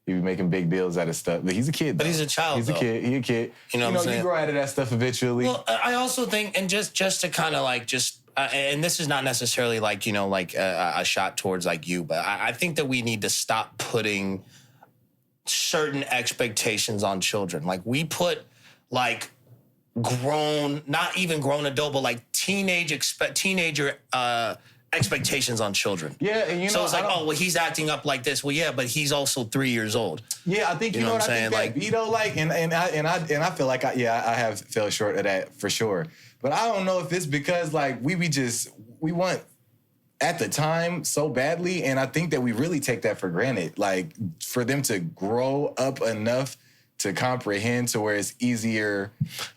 Speaker 4: he be making big deals out of stuff. But he's a kid.
Speaker 2: But
Speaker 4: though.
Speaker 2: he's a child,
Speaker 4: He's
Speaker 2: though.
Speaker 4: a kid. He a kid.
Speaker 2: You know what I'm saying?
Speaker 4: You grow out of that stuff eventually.
Speaker 2: Well, I also think, and just to kind of like and this is not necessarily like, you know, like a shot towards like you, but I think that we need to stop putting certain expectations on children. Like we put like grown, not even grown adult, but like teenager expectations on children.
Speaker 4: Yeah, and you know,
Speaker 2: so it's like, oh, well, he's acting up like this. Well, yeah, but he's also 3 years old.
Speaker 4: Yeah, I think you know what I'm saying. I think that Vito I feel like I have fell short of that for sure. But I don't know if it's because like we want at the time so badly, and I think that we really take that for granted. Like for them to grow up enough to comprehend to where it's easier.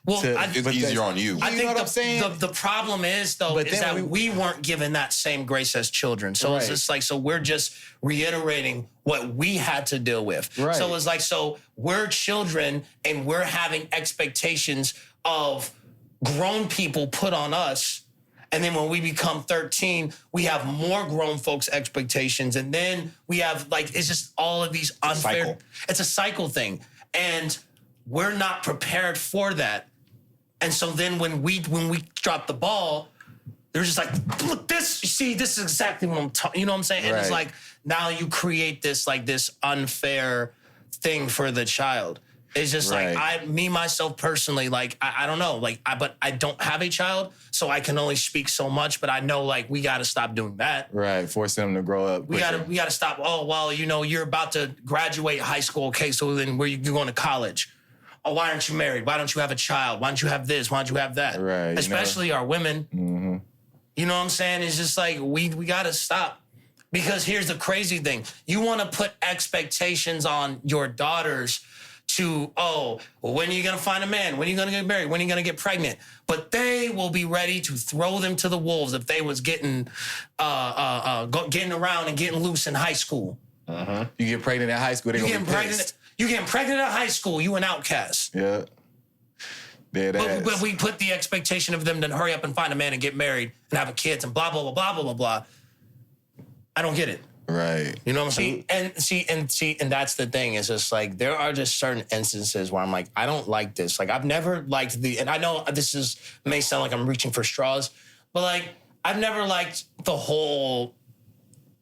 Speaker 2: Well,
Speaker 3: it's easier on you.
Speaker 2: I think
Speaker 4: what I'm saying?
Speaker 2: The problem is though is that we weren't given that same grace as children. So it's just like, so we're just reiterating what we had to deal with.
Speaker 4: Right.
Speaker 2: So it's like, so we're children and we're having expectations of grown people put on us. And then when we become 13, we have more grown folks' expectations. And then we have like, it's just all of these unfair. It's a cycle thing. And we're not prepared for that. And so then when we drop the ball, they're just like, look, this, you see, this is exactly what I'm talking, you know what I'm saying? And it's like, now you create this, like this unfair thing for the child. It's just like myself personally, like I don't know, like but I don't have a child, so I can only speak so much. But I know like we got to stop doing that.
Speaker 5: Right, forcing them to grow up.
Speaker 2: We gotta stop. Oh well, you know you're about to graduate high school. Okay, so then where you going to college? Oh, why aren't you married? Why don't you have a child? Why don't you have this? Why don't you have that?
Speaker 5: Right,
Speaker 2: especially our women.
Speaker 5: Mm-hmm.
Speaker 2: You know what I'm saying? It's just like we gotta stop. Because here's the crazy thing: you want to put expectations on your daughters. To, when are you going to find a man? When are you going to get married? When are you going to get pregnant? But they will be ready to throw them to the wolves if they was getting around and getting loose in high school.
Speaker 5: Uh-huh. You get pregnant at high school, they're going to be pissed.
Speaker 2: You getting pregnant at high school, you an outcast.
Speaker 5: Yeah.
Speaker 2: But we put the expectation of them to hurry up and find a man and get married and have kids and blah, blah, blah, blah, blah, blah, blah. I don't get it.
Speaker 5: Right.
Speaker 2: You know what I'm saying? And that's the thing. It's just like there are just certain instances where I'm like, I don't like this. Like I've never liked and I know may sound like I'm reaching for straws, but like I've never liked the whole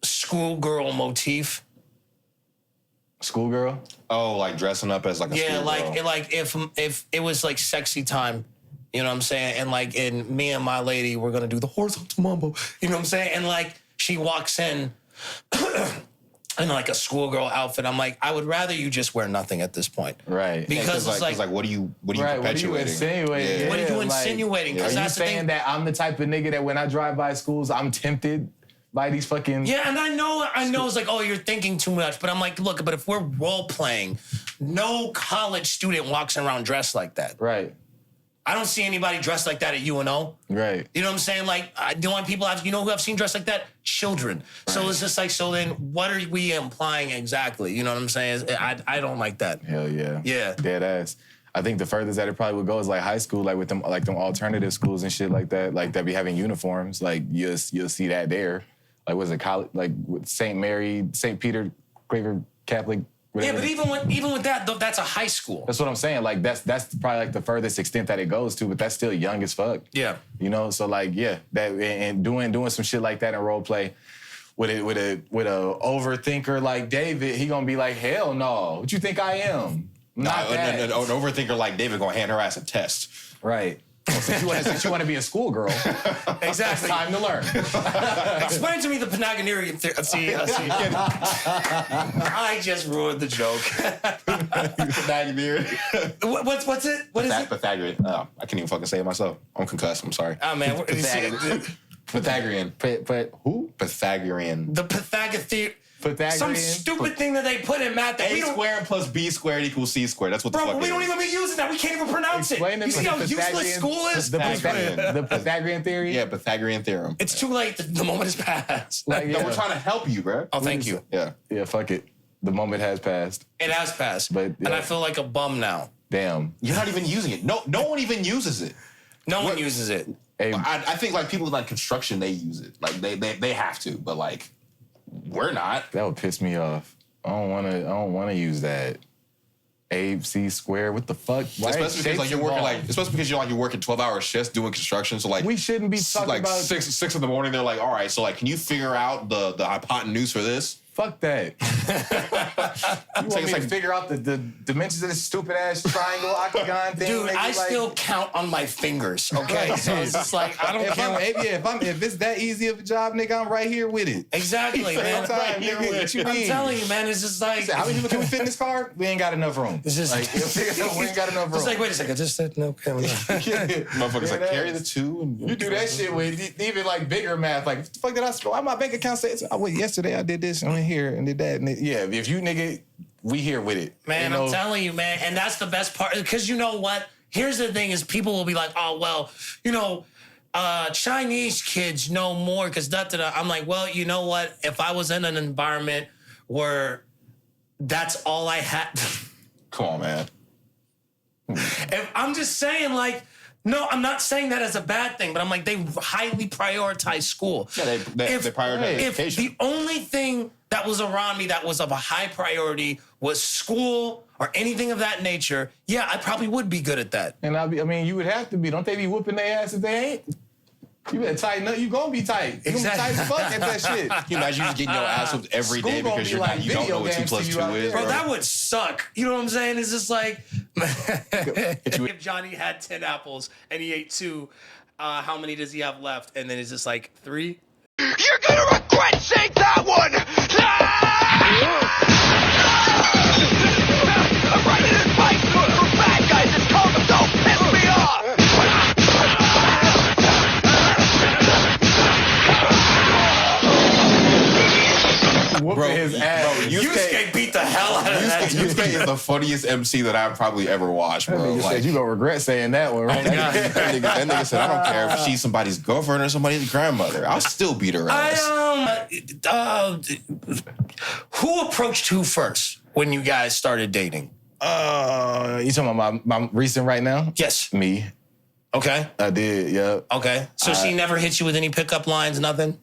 Speaker 2: schoolgirl motif.
Speaker 5: Schoolgirl?
Speaker 3: Oh, like dressing up as like a schoolgirl.
Speaker 2: Yeah, like if it was like sexy time, you know what I'm saying? And like me and my lady, we're gonna do the horizontal mambo. You know what I'm saying? And like she walks in in like a schoolgirl outfit. I'm like, I would rather you just wear nothing at this point.
Speaker 5: Right.
Speaker 2: Because it's like
Speaker 3: what are you perpetuating?
Speaker 5: What are you insinuating?
Speaker 2: Yeah. What are you insinuating?
Speaker 5: Are you saying that I'm the type of nigga that when I drive by schools, I'm tempted by these fucking...
Speaker 2: Yeah, and I know it's like, oh, you're thinking too much. But I'm like, look, but if we're role playing, no college student walks around dressed like that.
Speaker 5: Right.
Speaker 2: I don't see anybody dressed like that at UNO.
Speaker 5: Right.
Speaker 2: You know what I'm saying? Like, the only people who I've seen dressed like that? Children. Right. So it's just like, so then what are we implying exactly? You know what I'm saying? I don't like that.
Speaker 5: Hell yeah.
Speaker 2: Yeah.
Speaker 5: Dead ass. I think the furthest that it probably would go is like high school, like with them alternative schools and shit like that be having uniforms. Like you'll see that there. Like was it college? Like with St. Mary, St. Peter, Quaker Catholic. Whatever.
Speaker 2: Yeah, but even with that, that's a high school.
Speaker 5: That's what I'm saying. Like that's probably like the furthest extent that it goes to, but that's still young as fuck.
Speaker 2: Yeah.
Speaker 5: You know, so like that and doing some shit like that in role play with a overthinker like David, he gonna be like, hell no. What you think I am? Not that.
Speaker 3: An overthinker like David gonna hand her ass a test.
Speaker 5: Right. Since you want to be a schoolgirl,
Speaker 2: exactly.
Speaker 5: It's time to learn.
Speaker 2: Explain to me the Pythagorean theory. See. I just ruined the joke.
Speaker 3: Pythagorean.
Speaker 2: What's it? What is it?
Speaker 3: Pythagorean. Oh, I can't even fucking say it myself. I'm concussed. I'm sorry.
Speaker 2: Oh man,
Speaker 3: Pythagorean. Who? Pythagorean.
Speaker 2: The Pythagorean theory.
Speaker 5: Pythagorean.
Speaker 2: Some stupid thing that they put in math that
Speaker 3: A squared plus B squared equals C squared. That's what the fuck
Speaker 2: we don't even be using that. We can't even pronounce it. You see how useless school is?
Speaker 5: The Pythagorean theory?
Speaker 3: Yeah, Pythagorean theorem.
Speaker 2: It's too late. The moment has passed.
Speaker 3: No, we're trying to help you, bro.
Speaker 2: Oh, thank you.
Speaker 3: Yeah.
Speaker 5: Yeah, fuck it. The moment has passed.
Speaker 2: It has passed.
Speaker 5: But,
Speaker 2: and I feel like a bum now.
Speaker 5: Damn.
Speaker 3: You're not even using it. No one even uses it.
Speaker 2: No one uses it.
Speaker 5: Hey,
Speaker 3: I think like people in like construction, they use it. Like they have to, but like we're not.
Speaker 5: That would piss me off. I don't wanna use that. AC square, what the fuck? Why
Speaker 3: especially because like you're working 12-hour shifts doing construction. So like
Speaker 5: we shouldn't be talking
Speaker 3: like
Speaker 5: about
Speaker 3: 6 in the morning. They're like, all right, so like, can you figure out the hypotenuse for this?
Speaker 5: Fuck that. You want me to figure out the dimensions of this stupid ass triangle octagon thing?
Speaker 2: Dude, I still count on my fingers, okay? So it's just like, I don't care.
Speaker 5: If it's that easy of a job, nigga, I'm right here with it.
Speaker 2: Exactly, man. I'm telling you, man, it's just like...
Speaker 5: How many people can we fit in this car? We ain't got enough room.
Speaker 2: It's just...
Speaker 5: Like, we ain't got enough room.
Speaker 2: It's like, wait a second, I just said no camera.
Speaker 3: Motherfuckers like, carry the 2. And
Speaker 5: you do that shit with even like bigger math. Like, what the fuck did I scroll? My bank account says, yesterday I did this, I went here and did that. And yeah, if you nigga, we here with it.
Speaker 2: Man, I'm telling you, man. And that's the best part. Because you know what? Here's the thing is people will be like, oh, well, you know, Chinese kids know more because da-da-da. I'm like, well, you know what? If I was in an environment where that's all I had.
Speaker 3: Come on, man.
Speaker 2: If I'm just saying, like, no, I'm not saying that as a bad thing, but I'm like, they highly prioritize school.
Speaker 3: Yeah, they prioritize education.
Speaker 2: If the only thing that was around me that was of a high priority was school or anything of that nature, yeah, I probably would be good at that.
Speaker 5: And you would have to be. Don't they be whooping their ass if they ain't?
Speaker 4: You better tighten up. You gonna be tight. You gonna be tight as fuck at that shit.
Speaker 3: Can you imagine you just getting your ass whooped every day
Speaker 4: School
Speaker 3: because
Speaker 4: gonna be
Speaker 3: you don't know what 2
Speaker 4: video
Speaker 3: plus
Speaker 4: games
Speaker 3: 2
Speaker 4: to you out
Speaker 3: is,
Speaker 4: there.
Speaker 2: Bro, that would suck. You know what I'm saying? It's just like if Johnny had 10 apples and he ate 2, how many does he have left? And then it's just like 3.
Speaker 9: You're gonna regret saying that one! I'm writing this fight for bad guys. It's called Don't Piss Me Off!
Speaker 4: Whooping his ass.
Speaker 3: Bro,
Speaker 2: Yusuke beat the hell out of that.
Speaker 3: Yusuke is the funniest MC that I've probably ever watched, bro.
Speaker 5: Nigga said you gonna regret saying that one, right?
Speaker 3: that nigga said, I don't care if she's somebody's girlfriend or somebody's grandmother. I'll still beat her ass.
Speaker 2: Who approached who first when you guys started dating?
Speaker 5: You talking about my recent right now?
Speaker 2: Yes.
Speaker 5: Me.
Speaker 2: Okay.
Speaker 5: I did, yeah.
Speaker 2: Okay. So she never hit you with any pickup lines, nothing?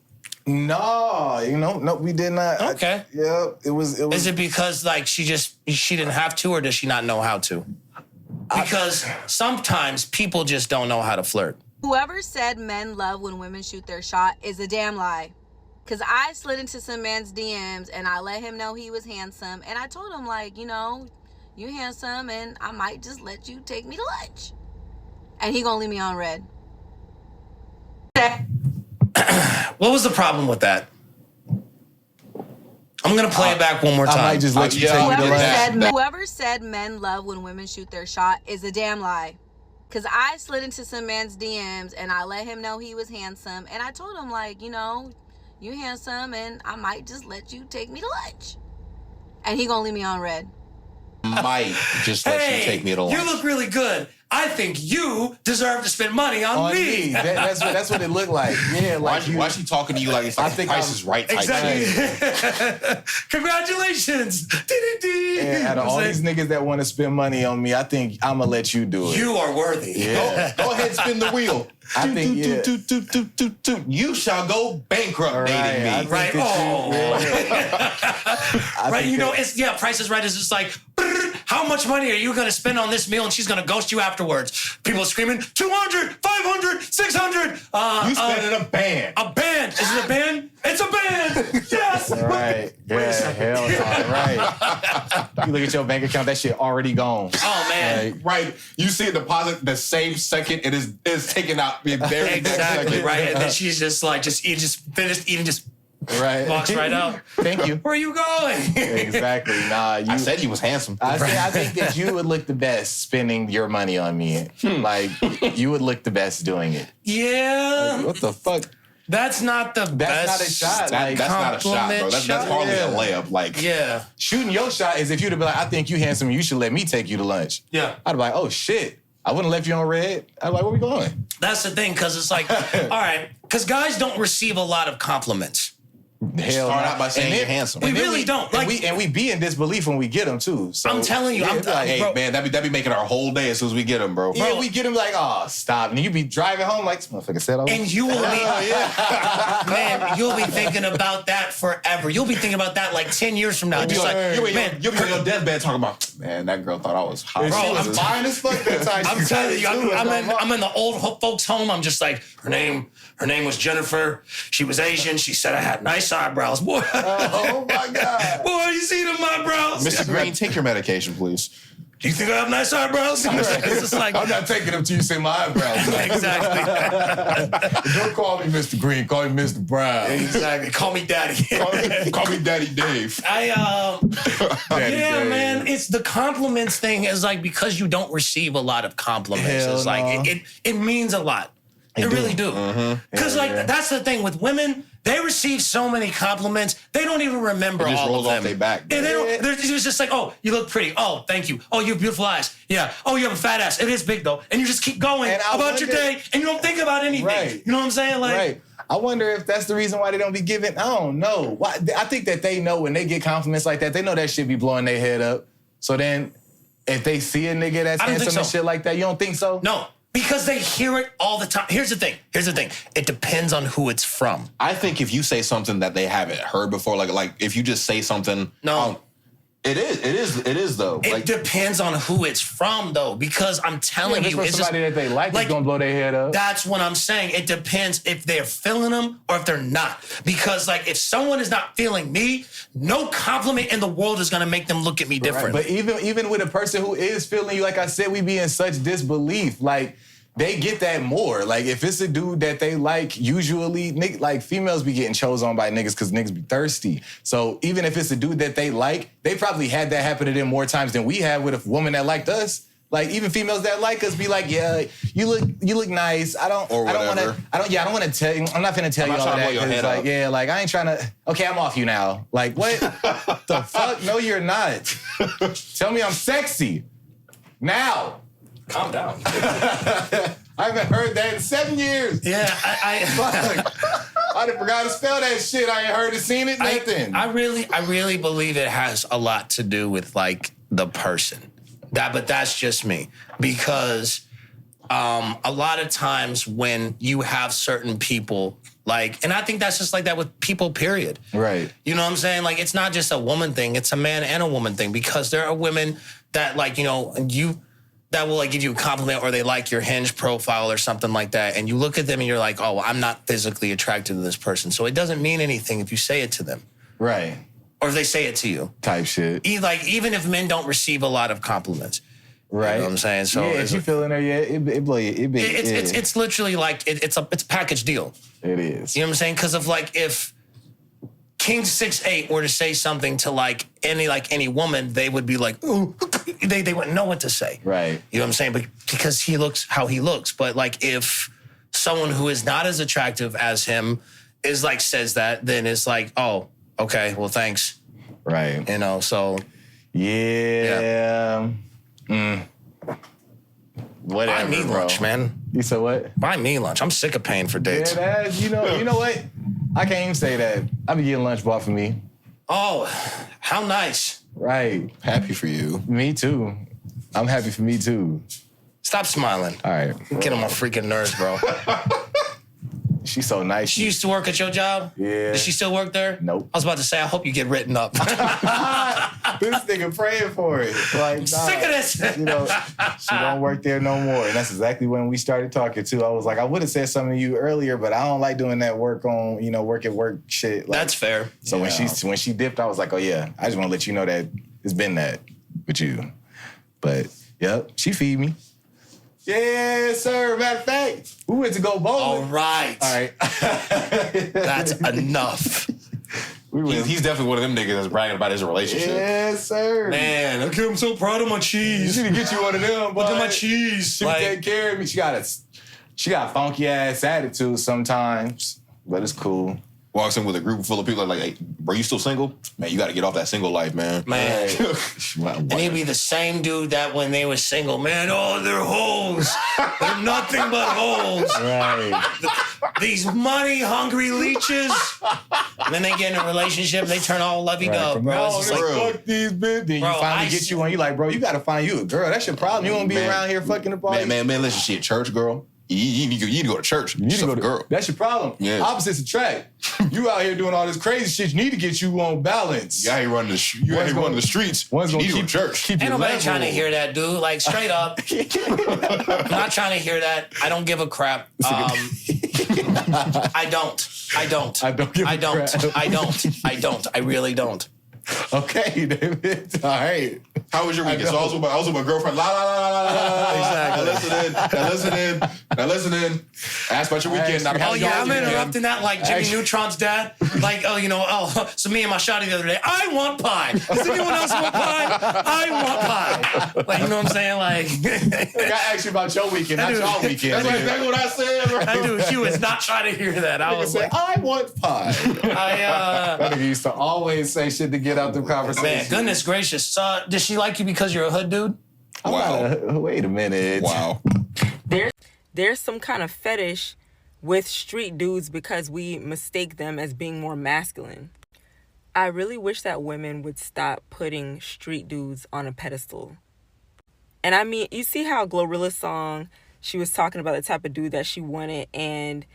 Speaker 5: No, no, we did not.
Speaker 2: Okay.
Speaker 5: It was.
Speaker 2: Is it because like she didn't have to, or does she not know how to? Because sometimes people just don't know how to flirt.
Speaker 10: Whoever said men love when women shoot their shot is a damn lie. Cause I slid into some man's DMs and I let him know he was handsome, and I told him like, you handsome and I might just let you take me to lunch. And he gonna leave me on red.
Speaker 2: What was the problem with that? I'm gonna play it back one more time.
Speaker 5: I might just let you take me to lunch.
Speaker 10: Whoever said men love when women shoot their shot is a damn lie. Cause I slid into some man's DMs and I let him know he was handsome, and I told him like, you handsome and I might just let you take me to lunch. And he gonna leave me on red.
Speaker 3: Might just let you take me to lunch.
Speaker 2: You look really good. I think you deserve to spend money on me.
Speaker 5: That's what it looked like. Yeah, like
Speaker 3: why is she talking to you like it's like Price is Right type
Speaker 2: Exactly. Congratulations.
Speaker 5: And out of all these niggas that want to spend money on me, I think I'm gonna let you do it.
Speaker 2: You are worthy.
Speaker 5: Yeah.
Speaker 3: Go ahead, spin the wheel.
Speaker 5: I think
Speaker 3: you shall go bankrupt dating me.
Speaker 2: Right. Right. Price is Right is just like, how much money are you going to spend on this meal? And she's going to ghost you afterwards. People screaming, 200, 500, 600.
Speaker 3: You spend in a band.
Speaker 2: A band. Is it a band? It's a band. Yes.
Speaker 5: Right. Yeah, hell no. Right. You look at your bank account, that shit already gone.
Speaker 2: Oh, man.
Speaker 3: Right. You see a deposit the same second it is taken out.
Speaker 2: Exactly, right. And then she's just like, just finished eating, just walks right out.
Speaker 5: Thank you.
Speaker 2: Where are you going?
Speaker 5: Exactly. Nah,
Speaker 3: I said he was handsome.
Speaker 5: I think that you would look the best spending your money on me. Like, you would look the best doing it.
Speaker 2: Yeah.
Speaker 5: Like, what the fuck?
Speaker 2: That's not the best.
Speaker 5: That's not a shot.
Speaker 3: That's not a shot, bro. That's hardly a layup. Like,
Speaker 5: shooting your shot is if you'd have been like, I think you handsome, you should let me take you to lunch.
Speaker 2: Yeah.
Speaker 5: I'd be like, oh shit. I wouldn't have left you on red. I'd be like, where we going?
Speaker 2: That's the thing, because it's like, all right, because guys don't receive a lot of compliments.
Speaker 5: Hell
Speaker 3: start out by saying you're handsome.
Speaker 2: We really don't. Like,
Speaker 5: and we be in disbelief when we get them too. So
Speaker 2: I'm telling you, I'm
Speaker 5: like,
Speaker 3: hey, man, that be making our whole day as soon as we get them, bro.
Speaker 5: Yeah, we get them like, oh, stop. And you be driving home like, this motherfucker said all
Speaker 2: and you will be, man, you'll be thinking about that forever. You'll be thinking about that like 10 years from now.
Speaker 3: You'll be on your deathball talking about, man, that girl thought I was hot.
Speaker 2: Bro,
Speaker 3: I'm
Speaker 5: fine as fuck that time.
Speaker 2: I'm telling you, I'm in the old folks' home. I'm just like, her name was Jennifer. She was Asian. She said I had nice eyebrows. Boy.
Speaker 5: Oh my God.
Speaker 2: Boy, you see them eyebrows?
Speaker 3: Mr. Green, take your medication, please.
Speaker 2: Do you think I have nice eyebrows? It's just like,
Speaker 5: I'm not taking them till you say my eyebrows.
Speaker 2: Exactly.
Speaker 5: Don't call me Mr. Green. Call me Mr. Brown.
Speaker 2: Exactly. Call me Daddy.
Speaker 3: Call me Daddy Dave.
Speaker 2: Man. It's the compliments thing is like because you don't receive a lot of compliments.
Speaker 5: Hell
Speaker 2: it's like it means a lot. They really do. Because that's the thing with women. They receive so many compliments, they don't even remember all of them.
Speaker 3: Off their back.
Speaker 2: Yeah, they don't. It's just like, oh, you look pretty. Oh, thank you. Oh, you have beautiful eyes. Yeah. Oh, you have a fat ass. It is big though. And you just keep going about your day, and you don't think about anything.
Speaker 5: Right.
Speaker 2: You know what I'm saying? Like,
Speaker 5: right. I wonder if that's the reason why they don't be giving. I don't know. Why? I think that they know when they get compliments like that, they know that shit be blowing their head up. So then, if they see a nigga that's handsome and shit like that, you don't think so?
Speaker 2: No. Because they hear it all the time. Here's the thing. It depends on who it's from.
Speaker 3: I think if you say something that they haven't heard before, like if you just say something, It is though.
Speaker 2: It depends on who it's from though, because I'm telling you,
Speaker 5: it's somebody that they like is gonna blow their head up.
Speaker 2: That's what I'm saying. It depends if they're feeling them or if they're not. Because like if someone is not feeling me, no compliment in the world is gonna make them look at me different.
Speaker 5: Right. But even with a person who is feeling you, like I said, we be in such disbelief. Like they get that more. Like if it's a dude that they like, usually like females be getting chose on by niggas because niggas be thirsty. So even if it's a dude that they like, they probably had that happen to them more times than we have with a woman that liked us. Like even females that like us be like, yeah, you look nice. I don't want to tell you. I'm not gonna tell you all that because like, yeah, like I ain't trying to. Okay, I'm off you now. Like what the fuck? No, you're not. Tell me I'm sexy now.
Speaker 2: Calm down.
Speaker 5: I haven't heard that in 7 years.
Speaker 2: Yeah,
Speaker 5: I done forgot to spell that shit. I ain't heard it, seen it, nothing.
Speaker 2: I really believe it has a lot to do with like the person. But that's just me because a lot of times when you have certain people like, and I think that's just like that with people, period.
Speaker 5: Right.
Speaker 2: You know what I'm saying? Like, it's not just a woman thing. It's a man and a woman thing because there are women that like, that will like give you a compliment or they like your Hinge profile or something like that. And you look at them and you're like, oh, well, I'm not physically attracted to this person. So it doesn't mean anything if you say it to them.
Speaker 5: Right.
Speaker 2: Or if they say it to you.
Speaker 5: Type shit.
Speaker 2: Even if men don't receive a lot of compliments.
Speaker 5: Right.
Speaker 2: You know what I'm saying? So
Speaker 5: yeah, if you feeling there, yeah,
Speaker 2: it's literally like, it's a package deal.
Speaker 5: It is.
Speaker 2: You know what I'm saying? Because of like, if King 6'8" were to say something to like any woman, they would be like, ooh, they wouldn't know what to say.
Speaker 5: Right.
Speaker 2: You know what I'm saying? But because he looks how he looks. But like if someone who is not as attractive as him is like says that, then it's like, oh, okay, well, thanks.
Speaker 5: Right.
Speaker 2: You know, so.
Speaker 5: Yeah. Whatever,
Speaker 2: buy me lunch, man.
Speaker 5: You said what?
Speaker 2: Buy me lunch. I'm sick of paying for dates.
Speaker 5: Yeah, you know what? I can't even say that. I be getting lunch bought for me.
Speaker 2: Oh, how nice.
Speaker 5: Right.
Speaker 3: Happy for you.
Speaker 5: Me too. I'm happy for me too.
Speaker 2: Stop smiling.
Speaker 5: All right.
Speaker 2: Get on my freaking nerves, bro.
Speaker 5: She's so nice.
Speaker 2: She used to work at your job?
Speaker 5: Yeah.
Speaker 2: Does she still work there?
Speaker 5: Nope.
Speaker 2: I was about to say, I hope you get written up.
Speaker 5: This nigga praying for it. Like, nah,
Speaker 2: sick of this.
Speaker 5: She don't work there no more. And that's exactly when we started talking too. I was like, I would have said something to you earlier, but I don't like doing that work on, work at work shit. Like,
Speaker 2: that's fair.
Speaker 5: So when she dipped, I was like, oh yeah, I just want to let you know that it's been that with you. But yep, she feed me. Yes, sir. Matter of fact, we went to go bowling.
Speaker 2: All right. That's enough.
Speaker 3: He's definitely one of them niggas that's bragging about his relationship.
Speaker 5: Yes, sir.
Speaker 2: Man, okay, I'm so proud of my cheese.
Speaker 5: You need to get you one of them.
Speaker 2: Look at my cheese.
Speaker 5: She take care of me. She got funky ass attitude sometimes, but it's cool.
Speaker 3: Walks in with a group full of people like, hey, bro, you still single? Man, you got to get off that single life, man.
Speaker 2: Man. And he'd be the same dude that when they were single, man, oh, they're hoes. They're nothing but hoes.
Speaker 5: Right.
Speaker 2: These money-hungry leeches. And then they get in a relationship and they turn all lovey-dove, bro. It's just like,
Speaker 5: fuck these bitches. Then you finally get you one. You like, bro, you got to find you a girl. That's your problem. You won't be around here fucking the party.
Speaker 3: Man, listen, she a church girl. You need to go to church.
Speaker 5: You need to go to girl. That's your problem.
Speaker 3: Yeah.
Speaker 5: Opposites attract. You out here doing all this crazy shit. You need to get you on balance.
Speaker 3: You out here running the streets.
Speaker 5: One's
Speaker 3: you
Speaker 5: gonna
Speaker 3: need to go to church.
Speaker 2: Ain't nobody trying to hear that, dude. Like, straight up. I'm not trying to hear that. I don't give a crap. I don't. I really don't.
Speaker 5: Okay, David. All right.
Speaker 3: How was your weekend? So I was with my girlfriend. La la la la la la.
Speaker 2: Exactly.
Speaker 3: Now listen in. Ask about your weekend.
Speaker 2: I'm interrupting that like Jimmy Neutron's dad. Like, so me and my shawty the other day, I want pie. Does anyone else want pie? I want pie. Like, you know what I'm saying? Like,
Speaker 5: I asked you about your weekend, not your weekend.
Speaker 3: That's exactly what I said, bro.
Speaker 2: That dude, Hugh is not trying to hear that. I was like,
Speaker 5: I want pie.
Speaker 2: That
Speaker 5: nigga used to always say shit to get out the conversation.
Speaker 2: Man, goodness gracious. Does she like you because you're a hood dude?
Speaker 5: Wow. Wait a minute.
Speaker 3: Wow.
Speaker 11: There's some kind of fetish with street dudes because we mistake them as being more masculine. I really wish that women would stop putting street dudes on a pedestal. And I mean, you see how Glorilla's song, she was talking about the type of dude that she wanted, and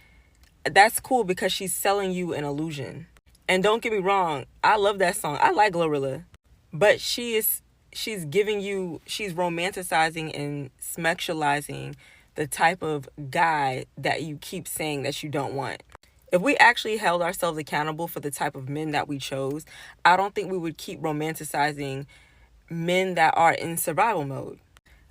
Speaker 11: that's cool because she's selling you an illusion. And don't get me wrong, I love that song. I like Glorilla. But she's romanticizing and sexualizing the type of guy that you keep saying that you don't want. If we actually held ourselves accountable for the type of men that we chose, I don't think we would keep romanticizing men that are in survival mode.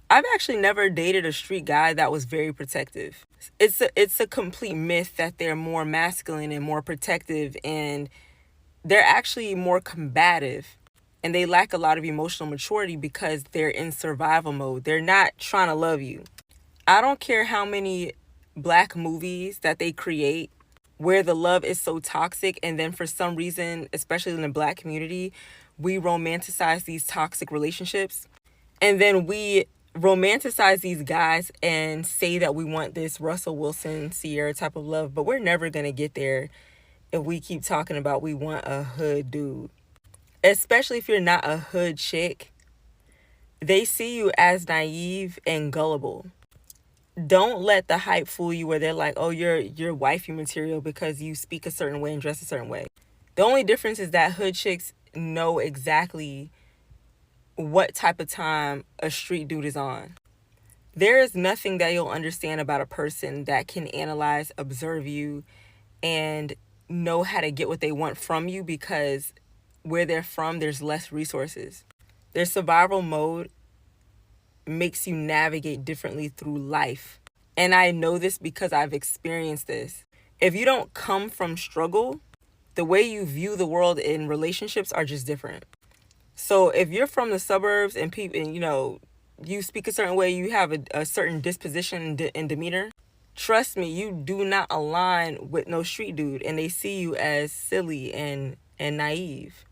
Speaker 11: I've actually never dated a street guy that was very protective. It's a complete myth that they're more masculine and more protective, and they're actually more combative, and they lack a lot of emotional maturity because they're in survival mode. They're not trying to love you. I don't care how many black movies that they create where the love is so toxic, and then for some reason, especially in the black community, we romanticize these toxic relationships. And then we romanticize these guys and say that we want this Russell Wilson, Sierra type of love, but we're never going to get there if we keep talking about we want a hood dude. Especially if you're not a hood chick, they see you as naive and gullible. Don't let the hype fool you where they're like, oh, you're wifey material because you speak a certain way and dress a certain way. The only difference is that hood chicks know exactly what type of time a street dude is on. There is nothing that you'll understand about a person that can analyze, observe you, and know how to get what they want from you, because where they're from, there's less resources. Their survival mode makes you navigate differently through life. And I know this because I've experienced this. If you don't come from struggle, the way you view the world in relationships are just different. So if you're from the suburbs and people, and, you know, you speak a certain way, you have a certain disposition and demeanor, trust me, you do not align with no street dude, and they see you as silly and naive.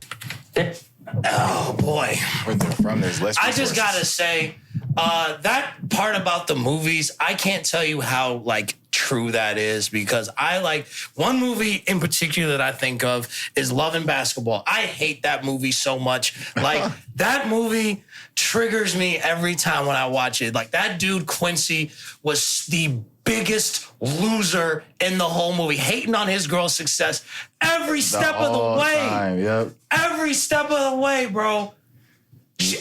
Speaker 2: Oh boy.
Speaker 5: Where they're from, there's less resources.
Speaker 2: I just gotta say, that part about the movies, I can't tell you how true that is, because I like one movie in particular that I think of is Love and Basketball. I hate that movie so much. That movie triggers me every time when I watch it. That dude Quincy was the biggest loser in the whole movie, hating on his girl's success every step of the way.
Speaker 5: Yep.
Speaker 2: Every step of the way, bro.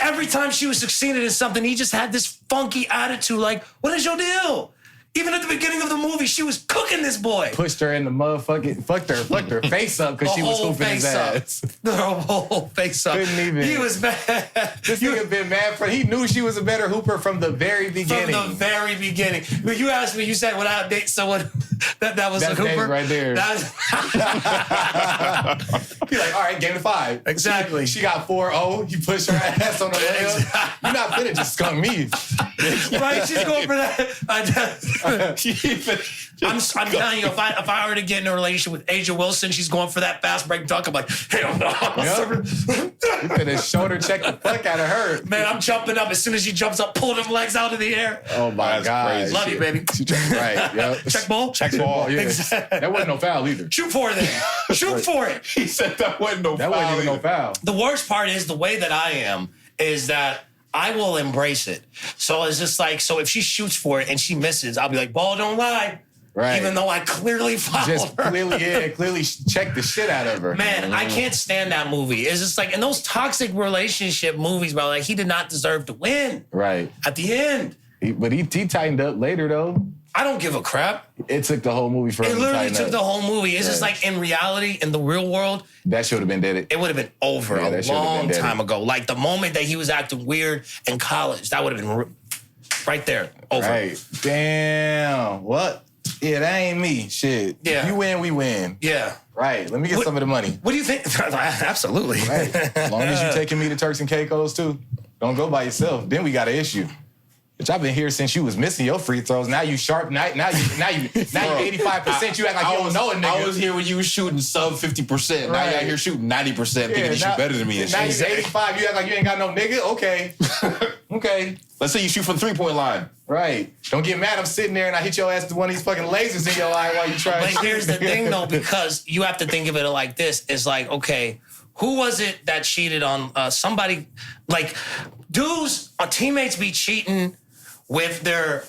Speaker 2: Every time she was succeeding in something, he just had this funky attitude. What is your deal? Even at the beginning of the movie, she was cooking this boy.
Speaker 5: Pushed her in the motherfucking, fucked her face up because she was hooping his ass.
Speaker 2: The whole face up.
Speaker 5: Couldn't even.
Speaker 2: He was mad.
Speaker 5: This nigga been mad for, he knew she was a better hooper from the very beginning.
Speaker 2: From the very beginning. When you asked me, you said, would I date someone that was a hooper?
Speaker 5: David right there. He's like, all right, game to 5.
Speaker 2: Exactly.
Speaker 5: She got 4-0. You push her ass on the layup. You're not finna just skunk me.
Speaker 2: Right? She's going for that. I'm telling you, if I were to get in a relationship with Asia Wilson, she's going for that fast break dunk. I'm like, hell no.
Speaker 5: You better shoulder check the fuck out of her.
Speaker 2: Man, I'm jumping up as soon as she jumps up, pull them legs out of the air.
Speaker 5: Oh my God.
Speaker 2: Love you, baby.
Speaker 5: Right. Yep.
Speaker 2: Check ball?
Speaker 5: Check ball, yeah.
Speaker 2: Exactly.
Speaker 5: That wasn't no foul either.
Speaker 2: Shoot for it then. Shoot for it.
Speaker 3: He said that wasn't no foul.
Speaker 5: That wasn't even no foul.
Speaker 2: The worst part is the way that I am is that I will embrace it. So it's just so if she shoots for it and she misses, I'll be like, ball don't lie.
Speaker 5: Right.
Speaker 2: Even though I clearly fouled her.
Speaker 5: Clearly check the shit out of her.
Speaker 2: Man, I can't stand that movie. It's just in those toxic relationship movies, bro, he did not deserve to win.
Speaker 5: Right.
Speaker 2: At the end.
Speaker 5: But he tightened up later, though.
Speaker 2: I don't give a crap.
Speaker 5: It took the whole movie for him to tighten up.
Speaker 2: It literally took the whole movie. It's just in reality, in the real world,
Speaker 5: that should have been dead.
Speaker 2: It would have been over a long time ago. The moment that he was acting weird in college, that would have been right there, over.
Speaker 5: Right. Damn. What? Yeah, that ain't me. Shit.
Speaker 2: Yeah.
Speaker 5: You win, we win.
Speaker 2: Yeah.
Speaker 5: Right. Let me get some of the money.
Speaker 2: What do you think? Absolutely.
Speaker 5: Right. As long as you taking me to Turks and Caicos too. Don't go by yourself. Then we got an issue. Bitch, I've been here since you was missing your free throws. Now you sharp. Now you 85%. You act like you don't know a nigga.
Speaker 3: I was here when you was shooting sub 50%. Now you out here shooting 90%, thinking you shoot better than me. And
Speaker 5: now
Speaker 3: shit.
Speaker 5: you 85. You act like you ain't got no nigga. Okay. Okay.
Speaker 3: Let's say you shoot from the 3-point line.
Speaker 5: Right. Don't get mad. I'm sitting there and I hit your ass with one of these fucking lasers in your eye while you try.
Speaker 2: But here's the thing, though, because you have to think of it like this. It's okay, who was it that cheated on somebody? Dudes, teammates be cheating with their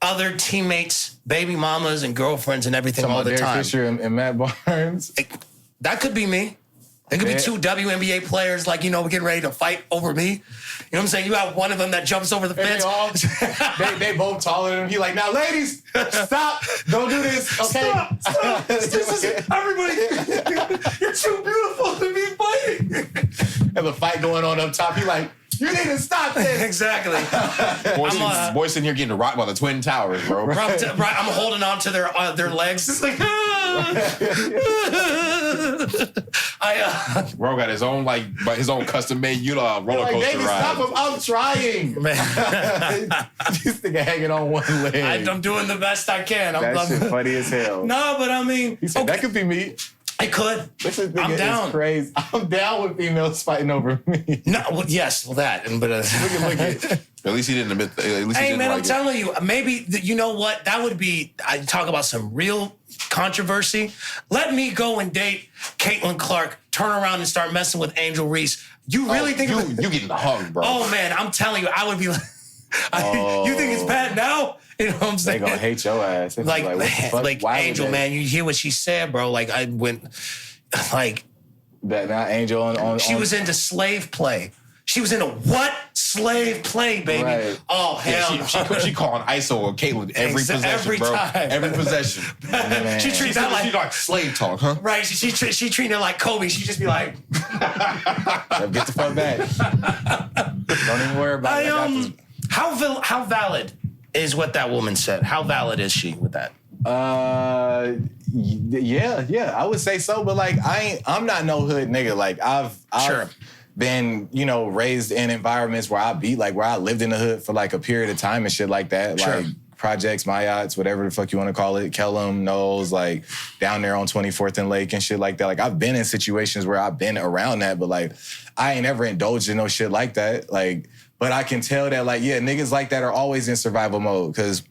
Speaker 2: other teammates, baby mamas and girlfriends and everything all the time.
Speaker 5: Derek Fisher and Matt Barnes.
Speaker 2: That could be me. There could be two WNBA players, like, getting ready to fight over me. You know what I'm saying? You have one of them that jumps over the fence.
Speaker 4: They both taller than him. He like, now, ladies, stop. Don't do this, okay?
Speaker 2: Stop. Everybody, you're too beautiful to be fighting.
Speaker 4: Have a fight going on up top. He like, you need to stop this.
Speaker 2: Exactly.
Speaker 3: Boys sitting here getting rocked by the Twin Towers, bro.
Speaker 2: Right. I'm holding on to their legs. It's like,
Speaker 3: Bro got his own custom made roller coaster
Speaker 4: David,
Speaker 3: ride.
Speaker 4: stop him! I'm trying. Man. This nigga hanging on one leg.
Speaker 2: I'm doing the best I can.
Speaker 5: That shit funny as hell.
Speaker 2: No, but I mean,
Speaker 4: he said that could be me.
Speaker 2: It could. I'm down.
Speaker 4: Is crazy. I'm down with females fighting over me.
Speaker 2: No, yes, that. But
Speaker 3: look at. At least he didn't admit. At least
Speaker 2: hey, man, I'm telling you, maybe you know what? That would be. I talk about some real controversy. Let me go and date Caitlin Clark. Turn around and start messing with Angel Reese. You really think
Speaker 3: you getting hung, bro?
Speaker 2: Oh man, I'm telling you, I would be like, you think it's bad now? You know what I'm saying?
Speaker 5: They gonna hate your ass.
Speaker 2: Like Angel, man, you hear what she said, bro? Like I went, like
Speaker 5: that. Now Angel on.
Speaker 2: She was into slave play. She was in a what? Slave play, baby. Right. Oh, hell
Speaker 3: no. She calling ISO or Caitlin every possession,
Speaker 2: every
Speaker 3: bro.
Speaker 2: time.
Speaker 3: Every possession.
Speaker 2: She treats that like
Speaker 3: slave talk, huh?
Speaker 2: Right. She treated her like Kobe. She just be like,
Speaker 5: get the fuck back. Don't even worry about it.
Speaker 2: How valid is what that woman said? How valid is she with that?
Speaker 5: Yeah, I would say so. But like, I'm not no hood nigga. Like I've been, raised in environments where I lived in the hood for like a period of time and shit like that. Sure. Like projects, Mayats, whatever the fuck you want to call it, Kellum, Knowles, like down there on 24th and Lake and shit like that. Like I've been in situations where I've been around that, but like I ain't ever indulged in no shit like that. Like, but I can tell that like, yeah, niggas like that are always in survival mode because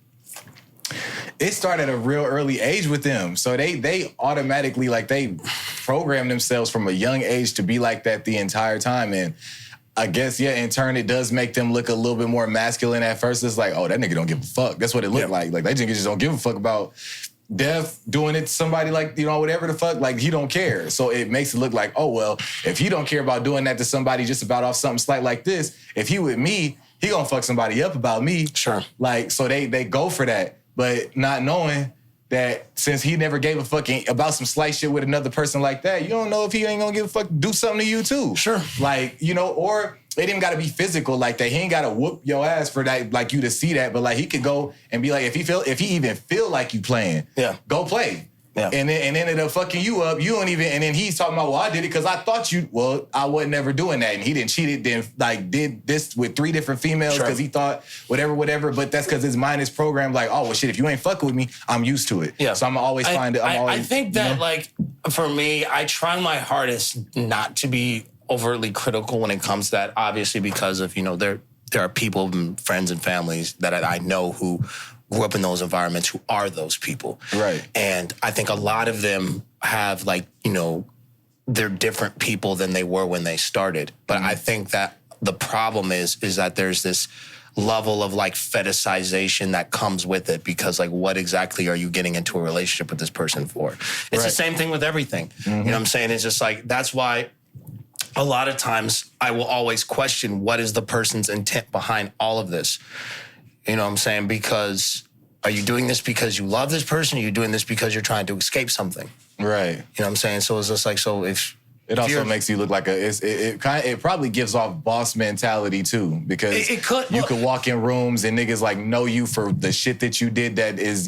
Speaker 5: it started at a real early age with them. So they automatically, like, they program themselves from a young age to be like that the entire time. And I guess, yeah, in turn, it does make them look a little bit more masculine at first. It's like, oh, that nigga don't give a fuck. That's what it looked like. Like, that nigga just don't give a fuck about death, doing it to somebody like, whatever the fuck, like, he don't care. So it makes it look like, oh, well, if he don't care about doing that to somebody just about off something slight like this, if he with me, he gonna fuck somebody up about me.
Speaker 2: Sure.
Speaker 5: Like, so they go for that. But not knowing that since he never gave a fucking about some slight shit with another person like that, you don't know if he ain't gonna give a fuck, do something to you too.
Speaker 2: Sure.
Speaker 5: Like, or it didn't gotta be physical like that. He ain't gotta whoop your ass for that, like you to see that. But like he could go and be like, if he even feel like you playing, go play. Yeah. And then it'll fucking you up. You don't even, and then he's talking about, well, I did it because I thought I wasn't never doing that. And he didn't cheat it, then like did this with 3 different females because he thought whatever. But that's because his mind is programmed like, oh, well, shit, if you ain't fucking with me, I'm used to it. Yeah. So I'm always find it.
Speaker 2: I think that like, for me, I try my hardest not to be overtly critical when it comes to that, obviously because of, there are people and friends and families that I know who grew up in those environments who are those people.
Speaker 5: Right.
Speaker 2: And I think a lot of them have like, they're different people than they were when they started. But I think that the problem is that there's this level of like fetishization that comes with it because like what exactly are you getting into a relationship with this person for? It's the same thing with everything. Mm-hmm. You know what I'm saying? It's just like, that's why a lot of times I will always question what is the person's intent behind all of this. You know what I'm saying? Because are you doing this because you love this person? Or are you doing this because you're trying to escape something?
Speaker 5: Right.
Speaker 2: You know what I'm saying? So it's just like, so if...
Speaker 5: It also makes you look like it probably gives off boss mentality too, because you could walk in rooms and niggas like know you for the shit that you did that is,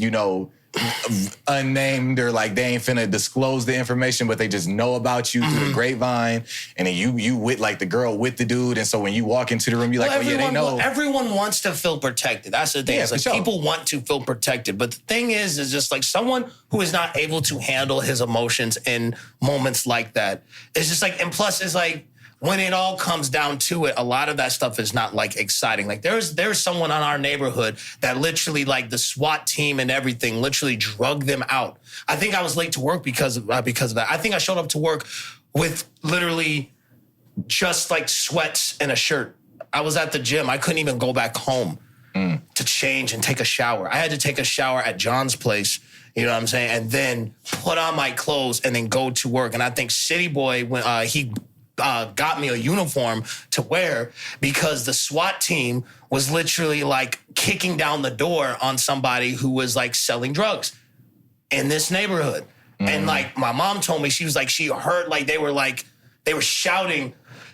Speaker 5: unnamed or like they ain't finna disclose the information, but they just know about you through the grapevine. And then you with like the girl with the dude. And so when you walk into the room, you're like, they know.
Speaker 2: Everyone wants to feel protected. That's the thing.
Speaker 5: Yeah,
Speaker 2: it's like people want to feel protected. But the thing is just like someone who is not able to handle his emotions in moments like that, it's just like, and plus it's like, when it all comes down to it, a lot of that stuff is not like exciting. Like there's someone on our neighborhood that literally like the SWAT team and everything literally drug them out. I think I was late to work because of that. I think I showed up to work with literally just like sweats and a shirt. I was at the gym. I couldn't even go back home to change and take a shower. I had to take a shower at John's place, you know what I'm saying? And then put on my clothes and then go to work. And I think Cityy'Boi, when he got me a uniform to wear because the SWAT team was literally like kicking down the door on somebody who was like selling drugs in this neighborhood. And like my mom told me, she was like, she heard they were shouting,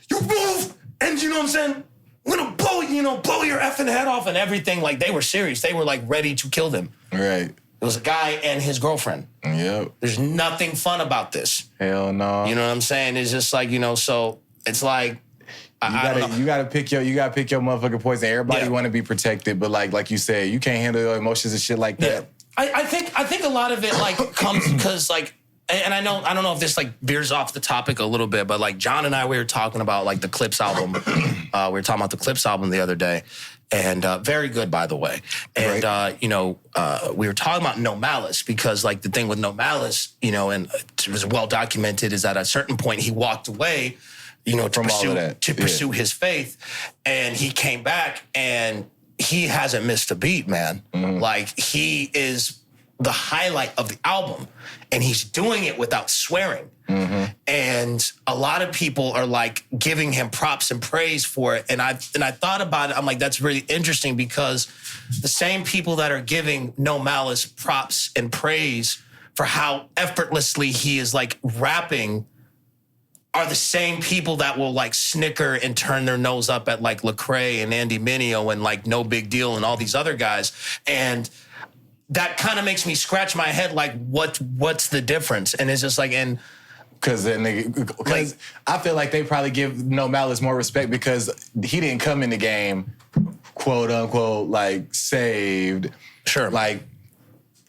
Speaker 2: "You move!" And you know what I'm saying? "I'm gonna blow your effing head off," and everything. Like they were serious. They were like ready to kill them.
Speaker 5: Right.
Speaker 2: It was a guy and his girlfriend.
Speaker 5: Yep.
Speaker 2: There's nothing fun about this.
Speaker 5: Hell no.
Speaker 2: You know what I'm saying? It's just like, so it's like
Speaker 5: you gotta pick your motherfucking poison. Everybody want to be protected, but like you said, you can't handle your emotions and shit like that.
Speaker 2: Yeah. I think a lot of it like comes because like, and I don't know if this like veers off the topic a little bit, but like John and I, we were talking about like the Clips album. We were talking about the Clips album the other day, and very good, by the way. And we were talking about No Malice because like the thing with No Malice, and it was well documented, is that at a certain point he walked away, to pursue his faith, and he came back and he hasn't missed a beat, man. Like he is the highlight of the album, and he's doing it without swearing. And a lot of people are like giving him props and praise for it. And I thought about it. I'm like, that's really interesting because the same people that are giving No Malice props and praise for how effortlessly he is like rapping are the same people that will like snicker and turn their nose up at like Lecrae and Andy Mineo and like No Big Deal and all these other guys. And that kind of makes me scratch my head like, what's the difference? And it's just like,
Speaker 5: because I feel like they probably give No Malice more respect because he didn't come in the game, quote unquote, like saved.
Speaker 2: Sure.
Speaker 5: Like,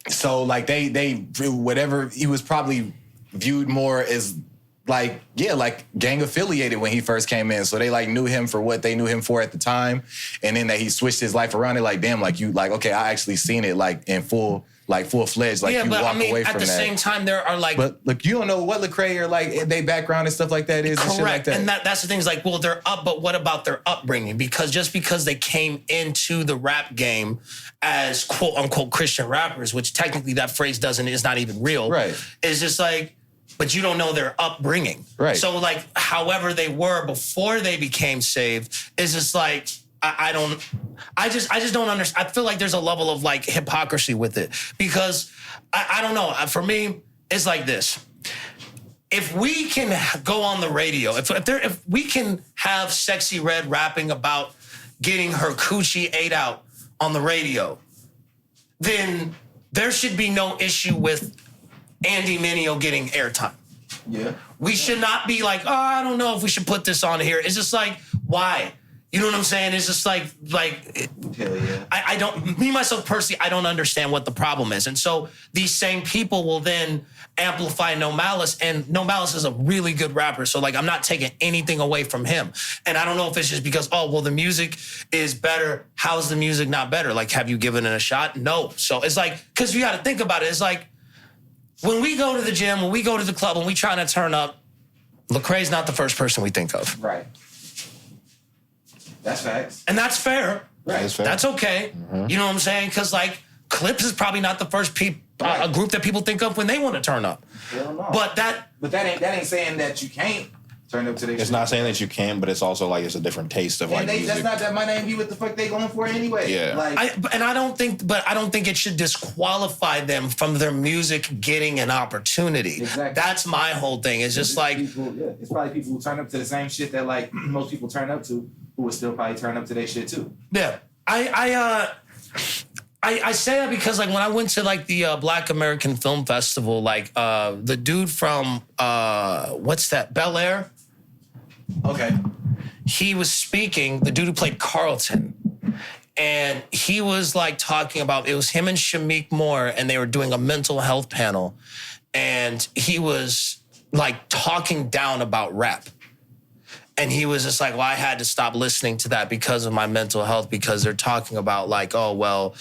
Speaker 5: so like they whatever, he was probably viewed more as like gang affiliated when he first came in. So they like knew him for what they knew him for at the time. And then that he switched his life around, it like, damn, like you like, okay, I actually seen it like in full-fledged, like you walk away from that.
Speaker 2: At the same time, there are like...
Speaker 5: But like, you don't know what Lecrae or like their background and stuff like that is.
Speaker 2: Correct.
Speaker 5: And shit like that.
Speaker 2: And that's the thing is like, well, they're up, but what about their upbringing? Because just because they came into the rap game as quote unquote Christian rappers, which technically that phrase is not even real.
Speaker 5: Right.
Speaker 2: It's just like, but you don't know their upbringing.
Speaker 5: Right.
Speaker 2: So like, however they were before they became saved is just like, I just don't understand. I feel like there's a level of like hypocrisy with it because I don't know. For me, it's like this. If we can go on the radio, if we can have Sexy Red rapping about getting her coochie ate out on the radio, then there should be no issue with Andy Mineo getting airtime.
Speaker 5: Yeah.
Speaker 2: We should not be like, oh, I don't know if we should put this on here. It's just like, why? You know what I'm saying? It's just like
Speaker 5: hell yeah.
Speaker 2: I don't, me, myself, personally, I don't understand what the problem is. And so these same people will then amplify No Malice, and No Malice is a really good rapper. So like, I'm not taking anything away from him. And I don't know if it's just because, oh, well, the music is better. How's the music not better? Like, have you given it a shot? No. So it's like, because you got to think about it. It's like, when we go to the gym, when we go to the club, when we try to turn up, Lecrae's not the first person we think of.
Speaker 5: Right. That's facts.
Speaker 2: And that's fair.
Speaker 5: Right.
Speaker 2: That's okay. You know what I'm saying? Because like Clips is probably not the first a group that people think of when they want to turn up.
Speaker 5: Hell no.
Speaker 2: But that
Speaker 5: ain't saying that you can't turn up to their
Speaker 3: It's
Speaker 5: shit.
Speaker 3: not saying that you can, but it's also like it's a different taste of like music.
Speaker 5: That's not that might not be what the fuck they going for anyway.
Speaker 3: Yeah.
Speaker 5: Like,
Speaker 2: I don't think it should disqualify them from their music getting an opportunity.
Speaker 5: Exactly.
Speaker 2: That's my whole thing. It's just like
Speaker 5: it's probably people who turn up to the same shit that like most people turn up to, who would still probably turn up to their shit too.
Speaker 2: Yeah. I say that because like when I went to like the Black American Film Festival, like the dude from what's that, Bel Air?
Speaker 5: Okay.
Speaker 2: He was speaking, the dude who played Carlton. And he was like talking about, it was him and Shamik Moore, and they were doing a mental health panel. And he was like talking down about rap. And he was just like, well, I had to stop listening to that because of my mental health, because they're talking about like, oh, well,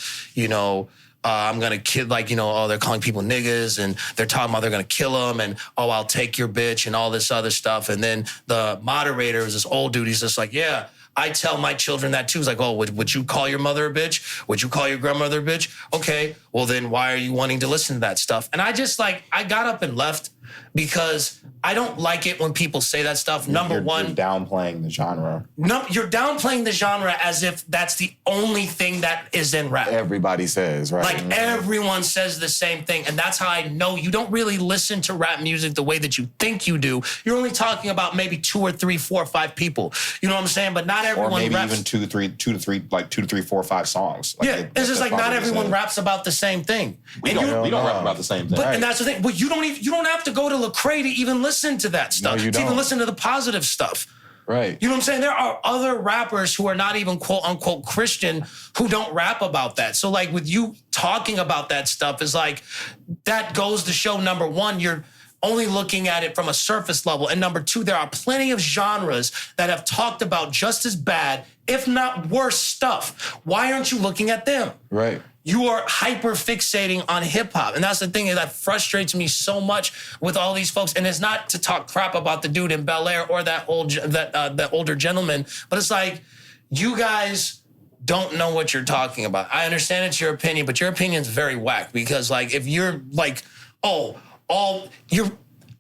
Speaker 2: I'm going to kill, like, oh, they're calling people niggas, and they're talking about they're going to kill them, and, oh, I'll take your bitch, and all this other stuff. And then the moderator was this old dude. He's just like, yeah, I tell my children that too. It's like, oh, would you call your mother a bitch? Would you call your grandmother a bitch? Okay, well then why are you wanting to listen to that stuff? And I just I got up and left because I don't like it when people say that stuff. Number one,
Speaker 3: you're downplaying the genre.
Speaker 2: No, you're downplaying the genre as if that's the only thing that is in rap.
Speaker 5: Everybody says, right?
Speaker 2: Like everyone says the same thing. And that's how I know you don't really listen to rap music the way that you think you do. You're only talking about maybe 2 or 3, 4 or 5 people. You know what I'm saying? But not everyone
Speaker 3: or maybe
Speaker 2: raps.
Speaker 3: even 2 to 3, 4, 5 songs.
Speaker 2: It's just like not everyone raps about the same thing.
Speaker 3: We don't rap about the same thing.
Speaker 2: And that's the thing. But you don't have to go to Lecrae to even listen to that stuff.
Speaker 5: No, you
Speaker 2: to even
Speaker 5: don't.
Speaker 2: listen to the positive stuff.
Speaker 5: Right.
Speaker 2: You know what I'm saying? There are other rappers who are not even quote unquote Christian who don't rap about that. So with you talking about that stuff is that goes to show, number one, you're only looking at it from a surface level. And number two, there are plenty of genres that have talked about just as bad, if not worse stuff. Why aren't you looking at them?
Speaker 5: Right.
Speaker 2: You are hyper fixating on hip hop. And that's the thing that frustrates me so much with all these folks. And it's not to talk crap about the dude in Bel Air or that older gentleman, but it's you guys don't know what you're talking about. I understand it's your opinion, but your opinion's very whack because if you're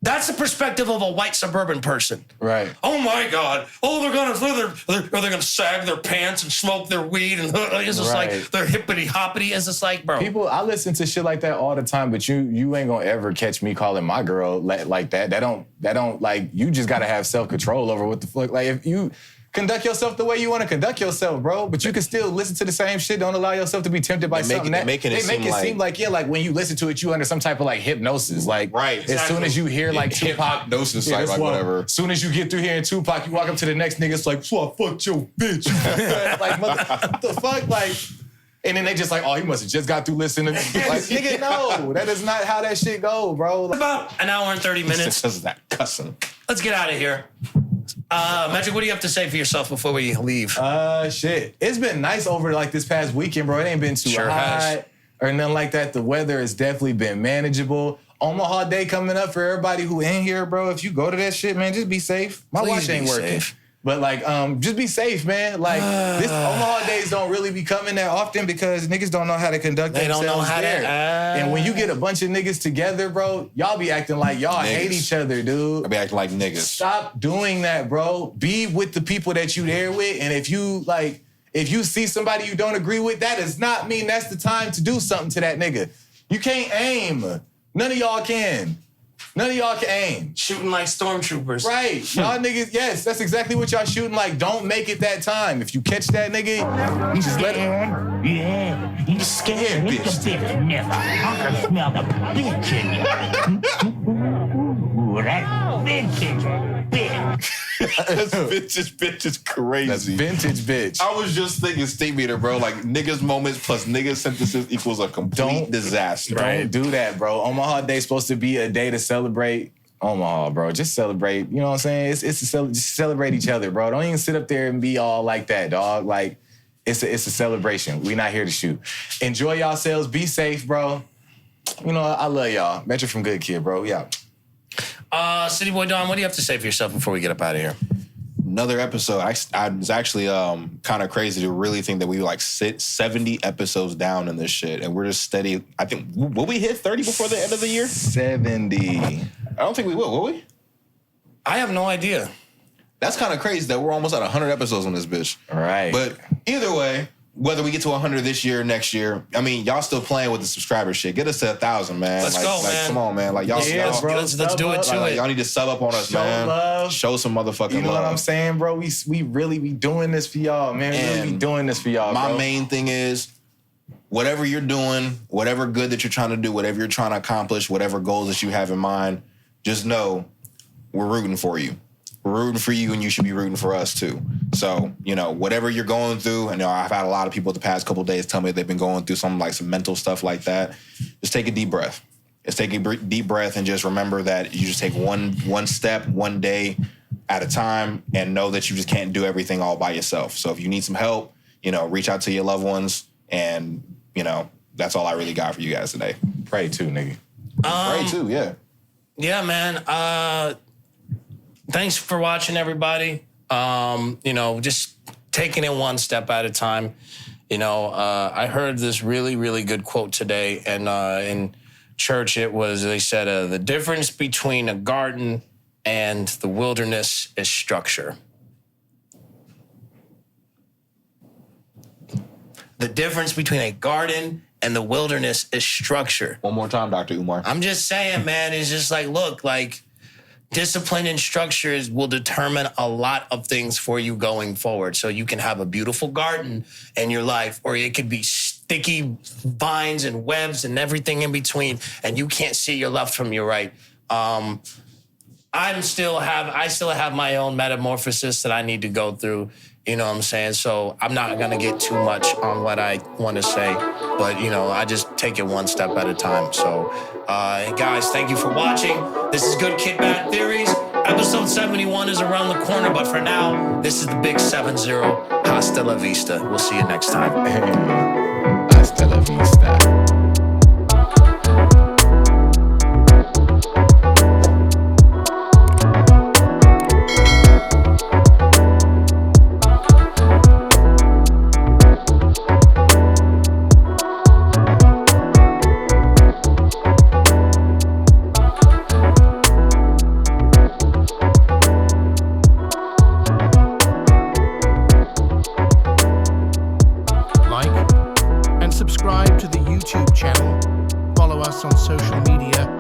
Speaker 2: that's the perspective of a white suburban person.
Speaker 5: Right.
Speaker 2: Oh my God. Oh, they're gonna sag their pants and smoke their weed and it's just they're hippity hoppity. It's just bro.
Speaker 5: People, I listen to shit like that all the time, but you ain't gonna ever catch me calling my girl like that. That don't you just gotta have self-control over what the fuck. If you conduct yourself the way you want to conduct yourself, bro. But you can still listen to the same shit. Don't allow yourself to be tempted by something. They make it seem like when you listen to it, you under some type of hypnosis. Right. Exactly. As soon as you hear Tupac,
Speaker 3: hypnosis, whatever.
Speaker 5: As soon as you get through hearing Tupac, you walk up to the next nigga. It's so I fucked your bitch. What the fuck, And then they just oh, he must have just got through listening. Nigga, no, that is not how that shit go, bro.
Speaker 2: About an hour and 30 minutes.
Speaker 3: This is that cussing.
Speaker 2: Let's get out of here. Metrick, what do you have to say for yourself before we leave?
Speaker 5: Shit. It's been nice over this past weekend, bro. It ain't been too hot or nothing like that. The weather has definitely been manageable. Omaha Day coming up for everybody who in here, bro. If you go to that shit, man, just be safe. My watch ain't working. But just be safe, man. This Omaha days don't really be coming that often because niggas don't know how to conduct themselves
Speaker 2: don't know how
Speaker 5: there. And when you get a bunch of niggas together, bro, y'all be acting like y'all hate each other, dude.
Speaker 3: I be acting like niggas.
Speaker 5: Stop doing that, bro. Be with the people that you there with, and if you see somebody you don't agree with, that does not mean that's the time to do something to that nigga. You can't aim. None of y'all can. None of y'all can aim.
Speaker 2: Shooting like stormtroopers.
Speaker 5: Right. Y'all niggas, yes, that's exactly what y'all shooting like. Don't make it that time. If you catch that nigga, you just let it.
Speaker 9: Yeah, you scared, bitch. Never. I can smell the bitch in you. Ooh, that vintage bitch.
Speaker 3: This vintage bitch is crazy.
Speaker 5: That's vintage bitch.
Speaker 3: I was just thinking state meter, bro. Niggas moments plus niggas synthesis equals a complete disaster.
Speaker 5: Don't do that, bro. Omaha Day's supposed to be a day to celebrate Omaha, bro. Just celebrate. You know what I'm saying? Just celebrate each other, bro. Don't even sit up there and be all like that, dog. It's a celebration. We not here to shoot. Enjoy yourselves. Be safe, bro. You know, I love y'all. Metrick from Good Kid, bro. Yeah.
Speaker 2: Cityy'Boi Don, what do you have to say for yourself before we get up out of here?
Speaker 3: Another episode. I was actually kind of crazy to really think that we sit 70 episodes down in this shit, and we're just steady. I think will we hit 30 before the end of the year?
Speaker 5: 70.
Speaker 3: I don't think we will we?
Speaker 2: I have no idea.
Speaker 3: That's kind of crazy that we're almost at 100 episodes on this bitch.
Speaker 5: All right.
Speaker 3: But either way, whether we get to 100 this year or next year, I mean, y'all still playing with the subscriber shit. Get us to 1,000, man.
Speaker 2: Let's go, man.
Speaker 3: Come on, man. Y'all,
Speaker 2: bro, let's do it to it.
Speaker 3: Y'all need to sub up on us,
Speaker 5: Show
Speaker 3: man.
Speaker 5: love.
Speaker 3: Show some motherfucking love.
Speaker 5: You know what I'm saying, bro? We really be doing this for y'all, man. We really be doing this for y'all,
Speaker 3: my
Speaker 5: bro.
Speaker 3: main thing is, whatever you're doing, whatever good that you're trying to do, whatever you're trying to accomplish, whatever goals that you have in mind, just know we're rooting for you. We're rooting for you, and you should be rooting for us too. So, whatever you're going through, and I've had a lot of people the past couple of days tell me they've been going through some mental stuff like that. Just take a deep breath. Just take a deep breath and just remember that you just take one step, one day at a time, and know that you just can't do everything all by yourself. So if you need some help, reach out to your loved ones, and that's all I really got for you guys today.
Speaker 5: Pray too, nigga.
Speaker 3: Pray too, yeah.
Speaker 2: Yeah, man. Thanks for watching, everybody. Just taking it one step at a time. You know, I heard this really, really good quote today, and in church they said, the difference between a garden and the wilderness is structure. The difference between a garden and the wilderness is structure.
Speaker 3: One more time, Dr. Umar.
Speaker 2: I'm just saying, man, it's just like, look, like, discipline and structures will determine a lot of things for you going forward. So you can have a beautiful garden in your life, or it could be sticky vines and webs and everything in between, and you can't see your left from your right. I still have my own metamorphosis that I need to go through. You know what I'm saying? So I'm not going to get too much on what I want to say, but, you know, I just take it one step at a time. So, guys, thank you for watching. This is Good Kid, Bad Theories. Episode 71 is around the corner, but for now, this is the Big 7-0. Hasta la vista. We'll see you next time.
Speaker 5: Hasta la vista.
Speaker 1: Subscribe to the YouTube channel, follow us on social media,